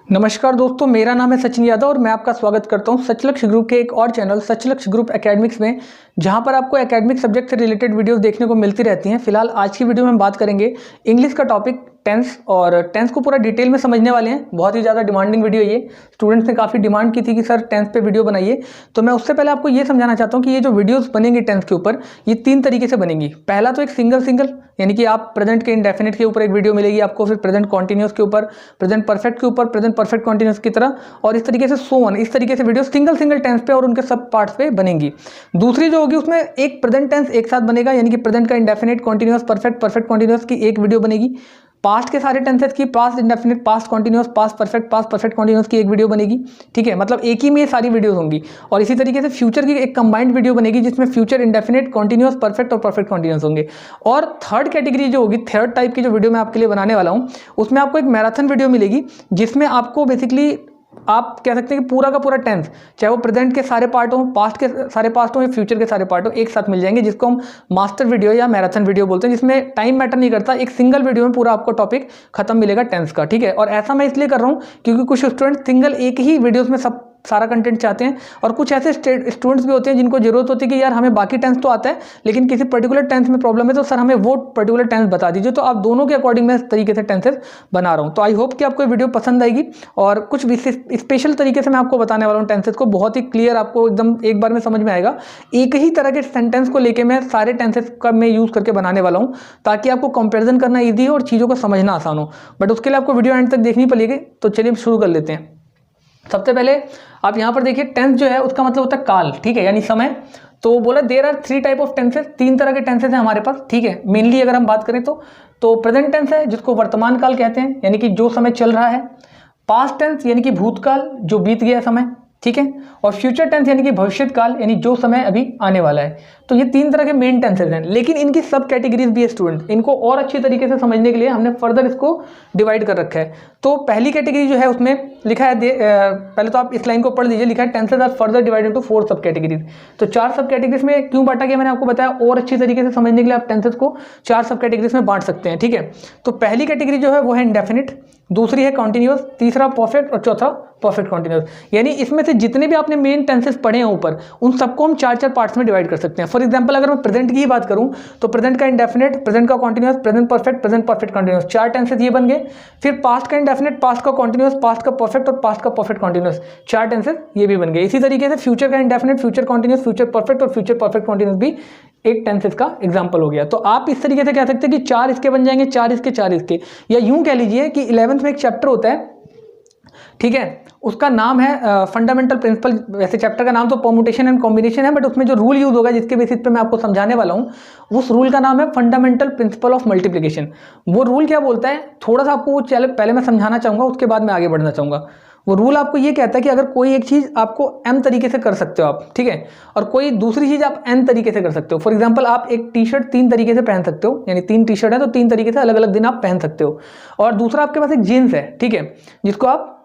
नमस्कार दोस्तों, मेरा नाम है सचिन यादव और मैं आपका स्वागत करता हूं सचलक्ष्य ग्रुप के एक और चैनल सचलक्ष्य ग्रुप एकेडमिक्स में, जहां पर आपको एकेडमिक सब्जेक्ट से रिलेटेड वीडियोस देखने को मिलती रहती हैं। फिलहाल आज की वीडियो में हम बात करेंगे इंग्लिश का टॉपिक टेंस, और टेंस को पूरा डिटेल में समझने वाले हैं। बहुत ही ज़्यादा डिमांडिंग वीडियो ये, स्टूडेंट्स ने काफ़ी डिमांड की थी कि सर टेंस पे वीडियो बनाइए। तो मैं उससे पहले आपको ये समझाना चाहता हूँ कि ये जो वीडियोस बनेंगी टेंस के ऊपर, ये 3 तरीके से बनेंगी। पहला तो एक सिंगल यानी कि आप प्रेजेंट के इंडेफिनिट के ऊपर एक वीडियो मिलेगी आपको, फिर प्रेजेंट कॉन्टिन्यूस के ऊपर, प्रेजेंट परफेक्ट के ऊपर, प्रेजेंट परफेक्ट कॉन्टिन्यूस की तरह, और इस तरीके से सो ऑन, इस तरीके से वीडियो सिंगल टेंस पे और उनके सब पार्ट्स पे बनेंगी। दूसरी जो होगी उसमें एक प्रेजेंट टेंस एक साथ बनेगा, यानी कि प्रेजेंट का indefinite, continuous, perfect, perfect continuous की एक वीडियो बनेगी। पास्ट के सारे टेंसेस की, past indefinite, past continuous, past perfect continuous की एक वीडियो बनेगी। ठीक है, मतलब एक ही में ये सारी वीडियोस होंगी। और इसी तरीके से फ्यूचर की एक कंबाइंड वीडियो बनेगी जिसमें फ्यूचर इंडेफिनिट, कॉन्टिन्यूस, परफेक्ट और परफेक्ट कॉन्टिन्यूस होंगे। और थर्ड कैटेगरी जो होगी, थर्ड टाइप की जो वीडियो मैं आपके लिए बनाने वाला हूँ, उसमें आपको एक मैराथन वीडियो मिलेगी जिसमें आपको बेसिकली आप कह सकते हैं कि पूरा का पूरा टेंस, चाहे वो प्रेजेंट के सारे पार्ट हों, पास्ट के सारे पार्ट हों या फ्यूचर के सारे पार्ट हों, एक साथ मिल जाएंगे, जिसको हम मास्टर वीडियो या मैराथन वीडियो बोलते हैं, जिसमें टाइम मैटर नहीं करता, एक सिंगल वीडियो में पूरा आपको टॉपिक खत्म मिलेगा टेंस का। ठीक है, और ऐसा मैं इसलिए कर रहा हूँ क्योंकि कुछ स्टूडेंट सिंगल एक ही वीडियोस में सब सारा कंटेंट चाहते हैं, और कुछ ऐसे स्टूडेंट्स भी होते हैं जिनको जरूरत होती है कि यार हमें बाकी टेंस तो आता है लेकिन किसी पर्टिकुलर टेंस में प्रॉब्लम है, तो सर हमें वो पर्टिकुलर टेंस बता दीजिए। तो आप दोनों के अकॉर्डिंग मैं इस तरीके से टेंसेस बना रहा हूं। तो आई होप कि आपको ये वीडियो पसंद आएगी, और कुछ स्पेशल तरीके से मैं आपको बताने वाला हूँ टेंसेस को, बहुत ही क्लियर, आपको एकदम एक बार में समझ में आएगा। एक ही तरह के सेंटेंस को लेकर मैं सारे टेंसेस का मैं यूज करके बनाने वाला हूँ, ताकि आपको कंपेरिजन करना ईजी हो और चीज़ों को समझना आसान हो। बट उसके लिए आपको वीडियो एंड तक देखनी पड़ेगी। तो चलिए शुरू कर लेते हैं। सबसे पहले आप यहाँ पर देखिए, टेंस जो है उसका मतलब होता है काल। ठीक है, यानी समय। तो बोला there are 3 type of tenses, 3 तरह के टेंसेस हैं हमारे पास। ठीक है, मेनली अगर हम बात करें तो प्रेजेंट टेंस है जिसको वर्तमान काल कहते हैं, यानी कि जो समय चल रहा है। पास्ट टेंस यानी कि भूतकाल, जो बीत गया समय। ठीक है, और फ्यूचर टेंस यानी कि भविष्यत काल, यानी जो समय अभी आने वाला है। तो ये 3 तरह के मेन टेंसेस हैं, लेकिन इनकी सब कैटेगरीज भी है स्टूडेंट। इनको और अच्छी तरीके से समझने के लिए हमने फर्दर इसको डिवाइड कर रखा है। तो पहली कैटेगरी जो है उसमें लिखा है, पहले तो आप इस लाइन को पढ़ लीजिए, लिखा है tenses are further divided to 4 sub categories. तो 4 सब कैटेगरीज में क्यों बांटा गया मैंने आपको बताया, और अच्छी तरीके से समझने के लिए आप टेंसेस को 4 सब कैटेगरीज में बांट सकते हैं। ठीक है, तो पहली कैटेगरी जो है वो है इंडेफिनिट, दूसरी है कॉन्टिन्यूअस, तीसरा परफेक्ट और चौथा परफेक्ट कॉन्टिन्यूअस। यानी इसमें से जितने भी आपने मेन टेंसेस पढ़े हैं ऊपर, उन सबको हम 4 पार्ट्स में डिवाइड कर सकते हैं। फॉर एग्जांपल अगर मैं प्रेजेंट की ही बात करूं तो प्रेजेंट का इंडेफिनिट, प्रेजेंट का continuous, present perfect continuous, 4 tenses ये बन गए। फिर पास्ट का इंडेफिनिट, पास्ट का कॉन्टिन्यूअस, पास्ट का परफेक्ट और पास्ट का परफेक्ट कॉन्टिन्यूअस, 4 टेंसेस ये भी बन गए। इसी तरीके से फ्यूचर का indefinite, future continuous, future perfect और फ्यूचर परफेक्ट कॉन्टिन्यूअस भी एक टेंसेस का एग्जांपल हो गया। तो आप इस तरीके से कह सकते हैं कि 4 इसके बन जाएंगे, 4 इसके, 4 इसके। या यूं कह लीजिए कि 11th में एक चैप्टर होता है, ठीक है, उसका नाम है फंडामेंटल प्रिंसिपल। वैसे चैप्टर का नाम तो परम्यूटेशन एंड कॉम्बिनेशन है, बट उसमें जो रूल यूज होगा जिसके बेसिस पे मैं आपको समझाने वाला हूँ, उस रूल का नाम है फंडामेंटल प्रिंसिपल ऑफ मल्टीप्लिकेशन। वो रूल क्या बोलता है, थोड़ा सा आपको पहले मैं समझाना चाहूंगा, उसके बाद मैं आगे बढ़ना चाहूंगा। वो रूल आपको ये कहता है कि अगर कोई एक चीज़ आपको m तरीके से कर सकते हो आप, ठीक है, और कोई दूसरी चीज़ आप n तरीके से कर सकते हो। फॉर एग्जांपल आप एक टी शर्ट 3 तरीके से पहन सकते हो, यानी 3 टी शर्ट है तो 3 तरीके से अलग अलग दिन आप पहन सकते हो। और दूसरा आपके पास एक जीन्स है, ठीक है, जिसको आप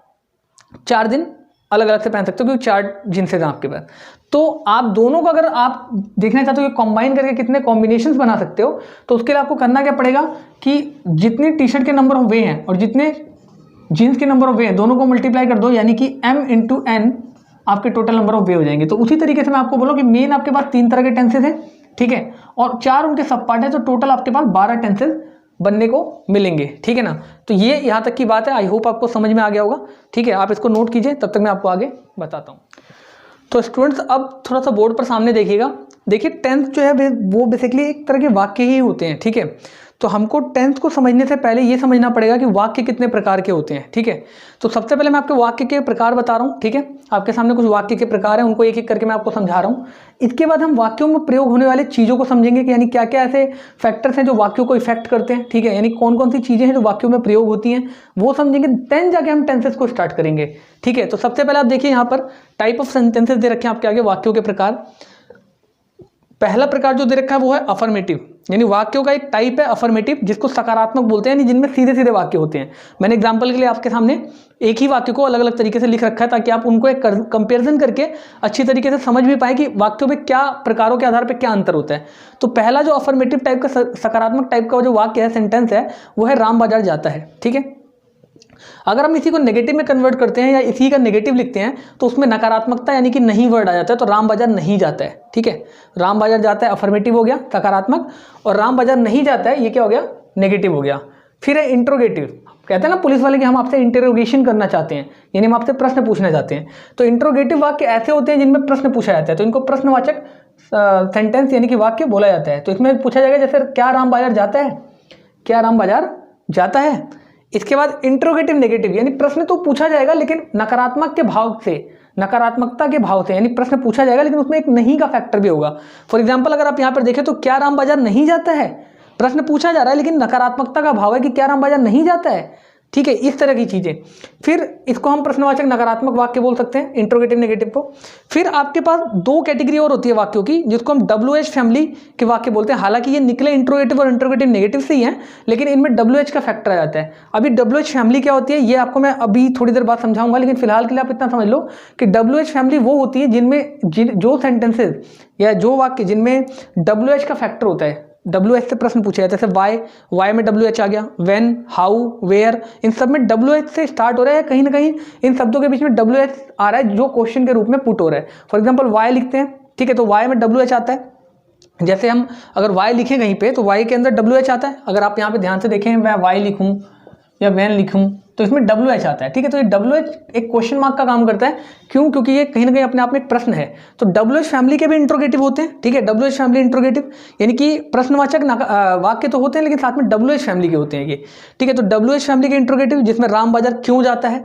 4 दिन अलग अलग से पहन सकते हो, क्योंकि 4 जीन्सेज हैं आपके पास। तो आप दोनों को अगर आप देखना चाहते हो कि कंबाइन करके कितने कॉम्बिनेशंस बना सकते हो, तो उसके लिए आपको करना क्या पड़ेगा कि जितने टी शर्ट के नंबर ऑफ वे हैं और जितने जीन्स के नंबर ऑफ वे हैं, दोनों को मल्टीप्लाई कर दो, यानी कि m इंटू n आपके टोटल नंबर ऑफ वे हो जाएंगे। तो उसी तरीके से मैं आपको बोला कि मेन आपके पास 3 तरह के टेंसेज हैं, ठीक है, और 4 उनके सब पार्ट है, तो टोटल आपके पास 12 टेंसेज बनने को मिलेंगे। ठीक है ना, तो ये यहाँ तक की बात है। आई होप आपको समझ में आ गया होगा। ठीक है, आप इसको नोट कीजिए, तब तक मैं आपको आगे बताता हूँ। तो स्टूडेंट्स अब थोड़ा सा बोर्ड पर सामने देखिएगा। देखिए टेंस जो है वो बेसिकली एक तरह के वाक्य ही होते हैं। ठीक है, तो हमको टेंस को समझने से पहले ये समझना पड़ेगा कि वाक्य कितने प्रकार के होते हैं। ठीक है, तो सबसे पहले मैं आपके वाक्य के प्रकार बता रहा हूँ। ठीक है, आपके सामने कुछ वाक्य के प्रकार हैं, उनको एक एक करके मैं आपको समझा रहा हूँ। इसके बाद हम वाक्यों में प्रयोग होने वाले चीज़ों को समझेंगे कि यानी क्या क्या ऐसे फैक्टर्स हैं जो वाक्यों को इफेक्ट करते हैं। ठीक है, यानी कौन कौन सी चीज़ें हैं जो वाक्यों में प्रयोग होती हैं, वो समझेंगे, देन जाके हम टेंसेस को स्टार्ट करेंगे। ठीक है, तो सबसे पहले आप देखिए यहाँ पर टाइप ऑफ सेंटेंसेस दे रखे हैं आपके आगे, वाक्यों के प्रकार। पहला प्रकार जो दे रखा है वो है अफर्मेटिव, यानी वाक्यों का एक टाइप है अफर्मेटिव, जिसको सकारात्मक बोलते हैं, यानी जिनमें सीधे सीधे वाक्य होते हैं। मैंने एग्जांपल के लिए आपके सामने एक ही वाक्य को अलग अलग तरीके से लिख रखा है, ताकि आप उनको एक कंपैरिजन करके अच्छी तरीके से समझ भी पाए कि वाक्यों में क्या प्रकारों के आधार पर क्या अंतर होता है। तो पहला जो अफर्मेटिव टाइप का, सकारात्मक टाइप का जो वाक्य है, सेंटेंस है, वो है राम बाजार जाता है। ठीक है, अगर हम इसी को नेगेटिव में कन्वर्ट करते हैं या इसी का नेगेटिव लिखते हैं तो उसमें नकारात्मकता यानी कि नहीं वर्ड आ जाता है, तो राम बाजार नहीं जाता है। ठीक है, राम बाजार जाता है अफर्मेटिव हो गया सकारात्मक, और राम बाजार नहीं जाता है ये क्या हो गया, नेगेटिव हो गया। फिर है इंट्रोगेटिव, कहते हैं ना पुलिस वाले कि हम आपसे इंटरोगेशन करना चाहते हैं, यानी हम आपसे प्रश्न पूछना चाहते हैं। तो इंट्रोगेटिव वाक्य ऐसे होते हैं जिनमें प्रश्न पूछा जाता है, तो इनको प्रश्नवाचक सेंटेंस यानी कि वाक्य बोला जाता है। तो इसमें पूछा जाएगा जैसे क्या राम बाजार जाता है, क्या राम बाजार जाता है। इसके बाद इंट्रोगेटिव नेगेटिव, यानी प्रश्न तो पूछा जाएगा लेकिन नकारात्मक के भाव से, नकारात्मकता के भाव से, यानी प्रश्न पूछा जाएगा लेकिन उसमें एक नहीं का फैक्टर भी होगा। फॉर एग्जाम्पल अगर आप यहाँ पर देखें तो क्या राम बाजार नहीं जाता है, प्रश्न पूछा जा रहा है लेकिन नकारात्मकता का भाव है कि क्या राम बाजार नहीं जाता है। ठीक है, इस तरह की चीजें। फिर इसको हम प्रश्नवाचक नकारात्मक वाक्य बोल सकते हैं, इंट्रोगेटिव नेगेटिव को। फिर आपके पास दो कैटेगरी और होती है वाक्यों की, जिसको हम WH फैमिली के वाक्य बोलते हैं। हालांकि ये निकले इंट्रोगेटिव और इंट्रोगेटिव नेगेटिव से ही हैं, लेकिन इनमें WH का फैक्टर आ जाता है। अभी WH फैमिली क्या होती है ये आपको मैं अभी थोड़ी देर बाद समझाऊंगा, लेकिन फिलहाल के लिए आप इतना समझ लो कि WH फैमिली वो होती है जिनमें जो सेंटेंसेज या जो वाक्य जिनमें WH का फैक्टर होता है। WH से प्रश्न पूछे जाते हैं, जैसे वाई में WH आ गया, व्हेन, हाउ, वेयर, इन सब में WH से स्टार्ट हो रहा है, कहीं ना कहीं इन शब्दों के बीच में WH आ रहा है जो क्वेश्चन के रूप में पुट हो रहा है। फॉर एग्जांपल वाई लिखते हैं, ठीक है, तो वाई में WH आता है। जैसे हम अगर वाई लिखें कहीं पे तो वाई के अंदर WH आता है। अगर आप यहाँ पे ध्यान से देखें, मैं वाई लिखूँ या वैन लिखूँ तो इसमें WH आता है। ठीक है, तो ये WH एक क्वेश्चन मार्क का काम करता है। क्यों? क्योंकि ये कहीं ना कहीं अपने आप में एक प्रश्न है। तो WH फैमिली के भी इंट्रोगेटिव होते हैं। ठीक है, WH फैमिली इंट्रोगेटिव यानी कि प्रश्नवाचक वाक्य तो होते हैं लेकिन साथ में WH फैमिली के होते हैं ये। ठीक है, तो WH फैमिली के इंट्रोगेटिव, जिसमें राम बाजार क्यों जाता है,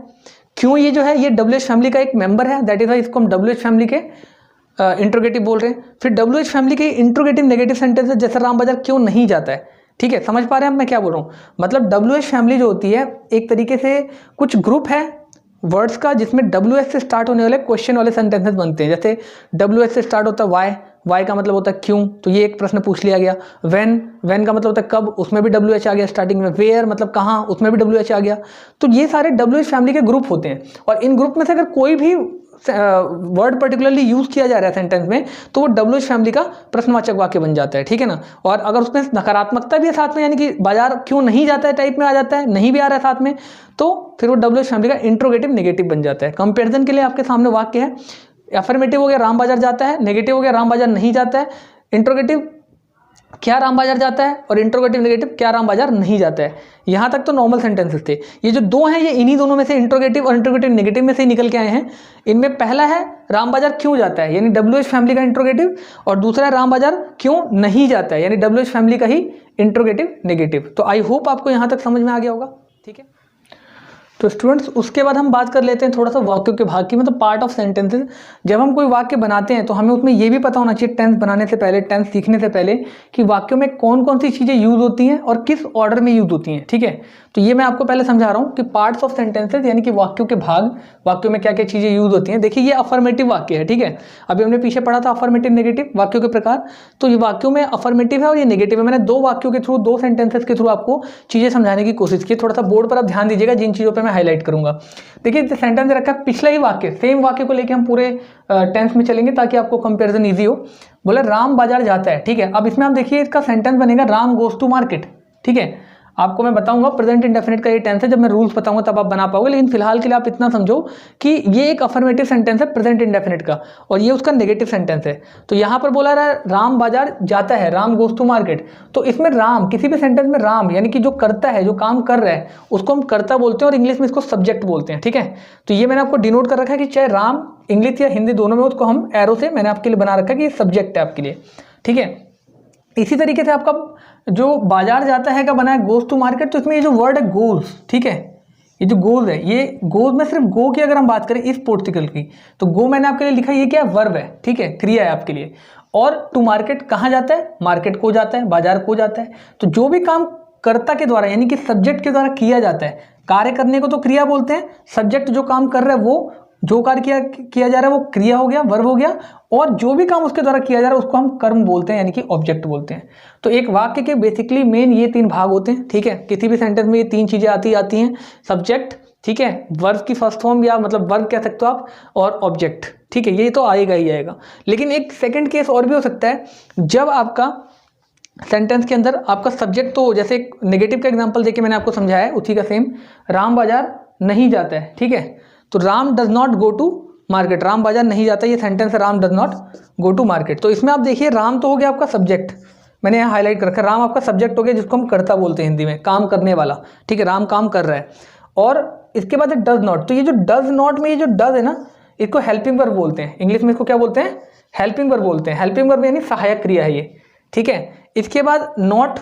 क्यों ये जो है ये WH फैमिली का एक मेंबर है, दैट इज वाई इसको हम WH फैमिली के इंट्रोगेटिव बोल रहे हैं। फिर WH फैमिली के इंट्रोगेटिव नेगेटिव सेंटेंस है, जैसे राम बाजार क्यों नहीं जाता है। ठीक है, समझ पा रहे हैं मैं क्या बोल रहा हूँ। मतलब WH फैमिली जो होती है एक तरीके से कुछ ग्रुप है वर्ड्स का जिसमें WH से स्टार्ट होने वाले क्वेश्चन वाले सेंटेंसेस बनते हैं। जैसे WH से स्टार्ट होता है वाई का मतलब होता है क्यों, तो ये एक प्रश्न पूछ लिया गया। व्हेन का मतलब होता है कब, उसमें भी WH आ गया स्टार्टिंग में। वेयर मतलब कहाँ, उसमें भी WH आ गया। तो ये सारे WH फैमिली के ग्रुप होते हैं, और इन ग्रुप में से अगर कोई भी वर्ड पर्टिकुलरली यूज किया जा रहा है सेंटेंस में तो वो WH फैमिली का प्रश्नवाचक वाक्य बन जाता है। ठीक है ना। और अगर उसमें नकारात्मकता भी है साथ में, यानी कि बाजार क्यों नहीं जाता है टाइप में आ जाता है, नहीं भी आ रहा है साथ में, तो फिर वो WH फैमिली का इंट्रोगेटिव नेगेटिव बन जाता है। कंपेरिजन के लिए आपके सामने वाक्य है, अफर्मेटिव हो गया राम बाजार जाता है, नेगेटिव हो गया राम बाजार नहीं जाता है, इंट्रोगेटिव क्या राम बाजार जाता है, और इंट्रोगेटिव नेगेटिव क्या राम बाजार नहीं जाता है। यहाँ तक तो नॉर्मल सेंटेंसेस थे। ये जो दो हैं ये इन्हीं दोनों में से, इंट्रोगेटिव और इंट्रोगेटिव नेगेटिव में से निकल के आए हैं। इनमें पहला है राम बाजार क्यों जाता है, यानी WH फैमिली का इंट्रोगेटिव, और दूसरा है राम बाजार क्यों नहीं जाता है, यानी WH फैमिली का ही इंट्रोगेटिव नेगेटिव। तो आई होप आपको यहाँ तक समझ में आ गया होगा। ठीक है, तो स्टूडेंट्स उसके बाद हम बात कर लेते हैं थोड़ा सा वाक्यों के भाग की, मतलब पार्ट ऑफ सेंटेंसेस। जब हम कोई वाक्य बनाते हैं तो हमें उसमें ये भी पता होना चाहिए टेंस बनाने से पहले, टेंस सीखने से पहले, कि वाक्यों में कौन कौन सी चीज़ें यूज होती हैं और किस ऑर्डर में यूज होती हैं। ठीक है, तो ये मैं आपको पहले समझा रहा हूँ कि पार्ट्स ऑफ सेंटेंसेस यानी कि वाक्यों के भाग, वाक्यों में क्या क्या चीज़ें यूज होती हैं। देखिए ये अफर्मेटिव वाक्य है। ठीक है, अभी हमने पीछे पढ़ा था अफर्मेटिव नेगेटिव वाक्यों के प्रकार, तो ये वाक्यों में अफर्मेटिव है और ये नेगेटिव है। मैंने दो वाक्यों के थ्रू, दो सेंटेंसेस के थ्रू आपको चीज़ें समझाने की कोशिश की। थोड़ा सा बोर्ड पर आप ध्यान दीजिएगा जिन चीज़ों पर मैं हाईलाइट करूँगा। देखिए सेंटेंस रखा है, पिछला ही वाक्य, सेम वाक्य को लेके हम पूरे टेंस में चलेंगे ताकि आपको कंपैरिजन इजी हो। बोला राम बाजार जाता है। ठीक है, अब इसमें आप देखिए इसका सेंटेंस बनेगा राम गोज टू मार्केट। ठीक है, आपको मैं बताऊंगा प्रेजेंट इंडेफिनिट का ये टेंस है, जब मैं रूल्स बताऊंगा तब आप बना पाओगे, लेकिन फिलहाल के लिए आप इतना समझो कि ये एक अफर्मेटिव सेंटेंस है प्रेजेंट इंडेफिनिट का, और ये उसका नेगेटिव सेंटेंस है। तो यहाँ पर बोला रहा है राम बाजार जाता है, राम गोज टू मार्केट। तो इसमें राम, किसी भी सेंटेंस में राम यानी कि जो करता है, जो काम कर रहा है, उसको हम कर्ता बोलते हैं और इंग्लिश में इसको सब्जेक्ट बोलते हैं। ठीक है, तो ये मैंने आपको डिनोट कर रखा है कि चाहे राम इंग्लिश या हिंदी दोनों में, उसको हम एरो से मैंने आपके लिए बना रखा है कि ये सब्जेक्ट है आपके लिए। ठीक है, इसी तरीके से आपका जो बाजार जाता है का बना है गोज टू मार्केट, तो इसमें ये जो वर्ड है गोज, ठीक है, ये जो गोज है, ये गोज में सिर्फ गो की अगर हम बात करें इस पोर्टिकल की, तो गो मैंने आपके लिए लिखा है, ये क्या है, वर्ब है। ठीक है, क्रिया है आपके लिए। और टू मार्केट कहाँ जाता है, मार्केट को जाता है, बाजार को जाता है। तो जो भी काम कर्ता के द्वारा यानी कि सब्जेक्ट के द्वारा किया जाता है, कार्य करने को तो क्रिया बोलते हैं, सब्जेक्ट जो काम कर रहा है, वो जो कार्य किया जा रहा है वो क्रिया हो गया, वर्ब हो गया, और जो भी काम उसके द्वारा किया जा रहा है उसको हम कर्म बोलते हैं यानी कि ऑब्जेक्ट बोलते हैं। तो एक वाक्य के बेसिकली मेन ये तीन भाग होते हैं। ठीक है, किसी भी सेंटेंस में ये तीन चीजें आती हैं, सब्जेक्ट, ठीक है, वर्ब की फर्स्ट फॉर्म या मतलब वर्ब कह सकते हो आप, और ऑब्जेक्ट। ठीक है, ये तो आएगा ही आएगा। लेकिन एक सेकेंड केस और भी हो सकता है, जब आपका सेंटेंस के अंदर आपका सब्जेक्ट, तो जैसे नेगेटिव का एग्जांपल देके मैंने आपको समझाया है, उसी का सेम, राम बाजार नहीं जाता है, ठीक है। तो Ram does not go to market, Ram बाजार नहीं जाता, ये सेंटेंस है Ram does not go to market. तो इसमें आप देखिए राम तो हो गया आपका सब्जेक्ट, मैंने यहाँ हाईलाइट कर रखा है, राम आपका सब्जेक्ट हो गया जिसको हम कर्ता बोलते हैं हिंदी में, काम करने वाला, ठीक है, राम काम कर रहा है। और इसके बाद है डज नॉट, तो ये जो डज नॉट में ये जो डज है ना, इसको हेल्पिंग वर्ब बोलते हैं, इंग्लिश में इसको क्या बोलते हैं, हेल्पिंग वर्ब बोलते हैं। हेल्पिंग वर्ब यानी सहायक क्रिया है ये, ठीक है। इसके बाद नॉट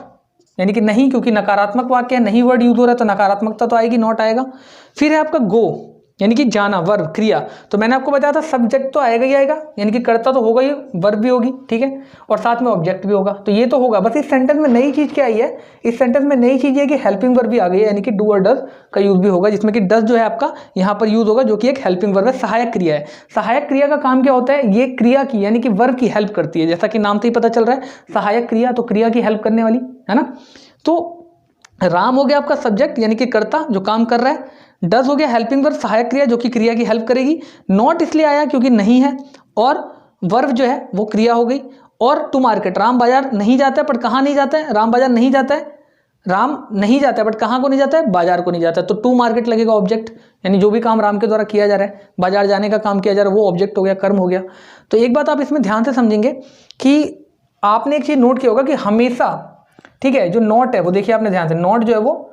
यानी कि नहीं, क्योंकि नकारात्मक वाक्य है, नहीं वर्ड यूज हो रहा है तो नकारात्मकता तो आएगी, नॉट आएगा। फिर है आपका गो यानी कि जाना, वर्ब क्रिया, तो मैंने आपको बताया था सब्जेक्ट तो आएगा ही आएगा, यानी कि कर्ता तो होगा ही, वर्ब भी होगी, ठीक है, और साथ में ऑब्जेक्ट भी होगा, तो ये तो होगा। बस इस सेंटेंस में नई चीज़ क्या आई है, इस सेंटेंस में नई चीज़ है कि हेल्पिंग वर्ब भी आ गई है, यानी कि डू और डज का यूज भी होगा, जिसमें कि डज जो है आपका यहाँ पर यूज होगा, जो कि एक हेल्पिंग वर्ब है, सहायक क्रिया है। सहायक क्रिया का काम क्या होता है, ये क्रिया की यानी कि वर्ब की हेल्प करती है, जैसा कि नाम से ही पता चल रहा है, सहायक क्रिया, तो क्रिया की हेल्प करने वाली, है ना। तो राम हो गया आपका सब्जेक्ट यानी कि कर्ता जो काम कर रहा है, डज हो गया हेल्पिंग वर्ब सहायक क्रिया जो कि क्रिया की हेल्प करेगी, नॉट इसलिए आया क्योंकि नहीं है, और वर्ब जो है वो क्रिया हो गई, और टू मार्केट, राम बाजार नहीं जाता है, पर कहाँ नहीं जाता है, राम बाजार नहीं जाता है, राम नहीं जाता है बट कहाँ को नहीं जाता है, बाजार को नहीं जाता है, तो टू मार्केट लगेगा ऑब्जेक्ट, यानी जो भी काम राम के द्वारा किया जा रहा है, बाजार जाने का काम किया जा रहा है, वो ऑब्जेक्ट हो गया, कर्म हो गया। तो एक बात आप इसमें ध्यान से समझेंगे कि आपने एक चीज़ नोट किया होगा कि हमेशा, ठीक है, जो नॉट है वो देखिए आपने ध्यान से, नॉट जो है वो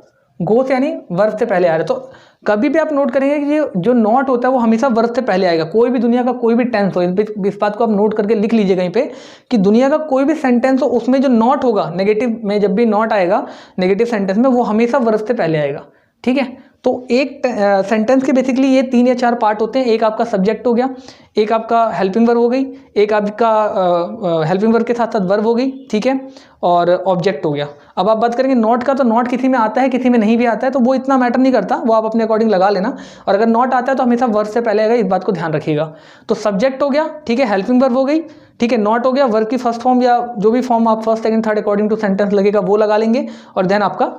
गो से यानी वर्ब से पहले आ रहा है, तो कभी भी आप नोट करेंगे कि जो नॉट होता है वो हमेशा वर्ब से पहले आएगा, कोई भी दुनिया का कोई भी टेंस हो, इस बात को आप नोट करके लिख लीजिए कहीं पे कि दुनिया का कोई भी सेंटेंस हो उसमें जो नॉट होगा, नेगेटिव में जब भी नॉट आएगा नेगेटिव सेंटेंस में, वो हमेशा वर्ब से पहले आएगा, ठीक है। तो एक सेंटेंस के बेसिकली ये 3 या 4 पार्ट होते हैं, एक आपका सब्जेक्ट हो गया, एक आपका हेल्पिंग वर्ब हो गई, एक आपका हेल्पिंग वर्ब के साथ साथ वर्ब हो गई, ठीक है, और ऑब्जेक्ट हो गया। अब आप बात करेंगे नॉट का, तो नॉट किसी में आता है किसी में नहीं भी आता है, तो वो इतना मैटर नहीं करता, वो आप अपने अकॉर्डिंग लगा लेना, और अगर नॉट आता है तो हमेशा वर्ब से पहले आएगा, इस बात को ध्यान रखिएगा। तो सब्जेक्ट हो गया, ठीक है, हेल्पिंग वर्ब हो गई, ठीक है, नॉट हो गया, वर्ब की फर्स्ट फॉर्म या जो भी फॉर्म आप first second third according to sentence लगेगा वो लगा लेंगे, और देन आपका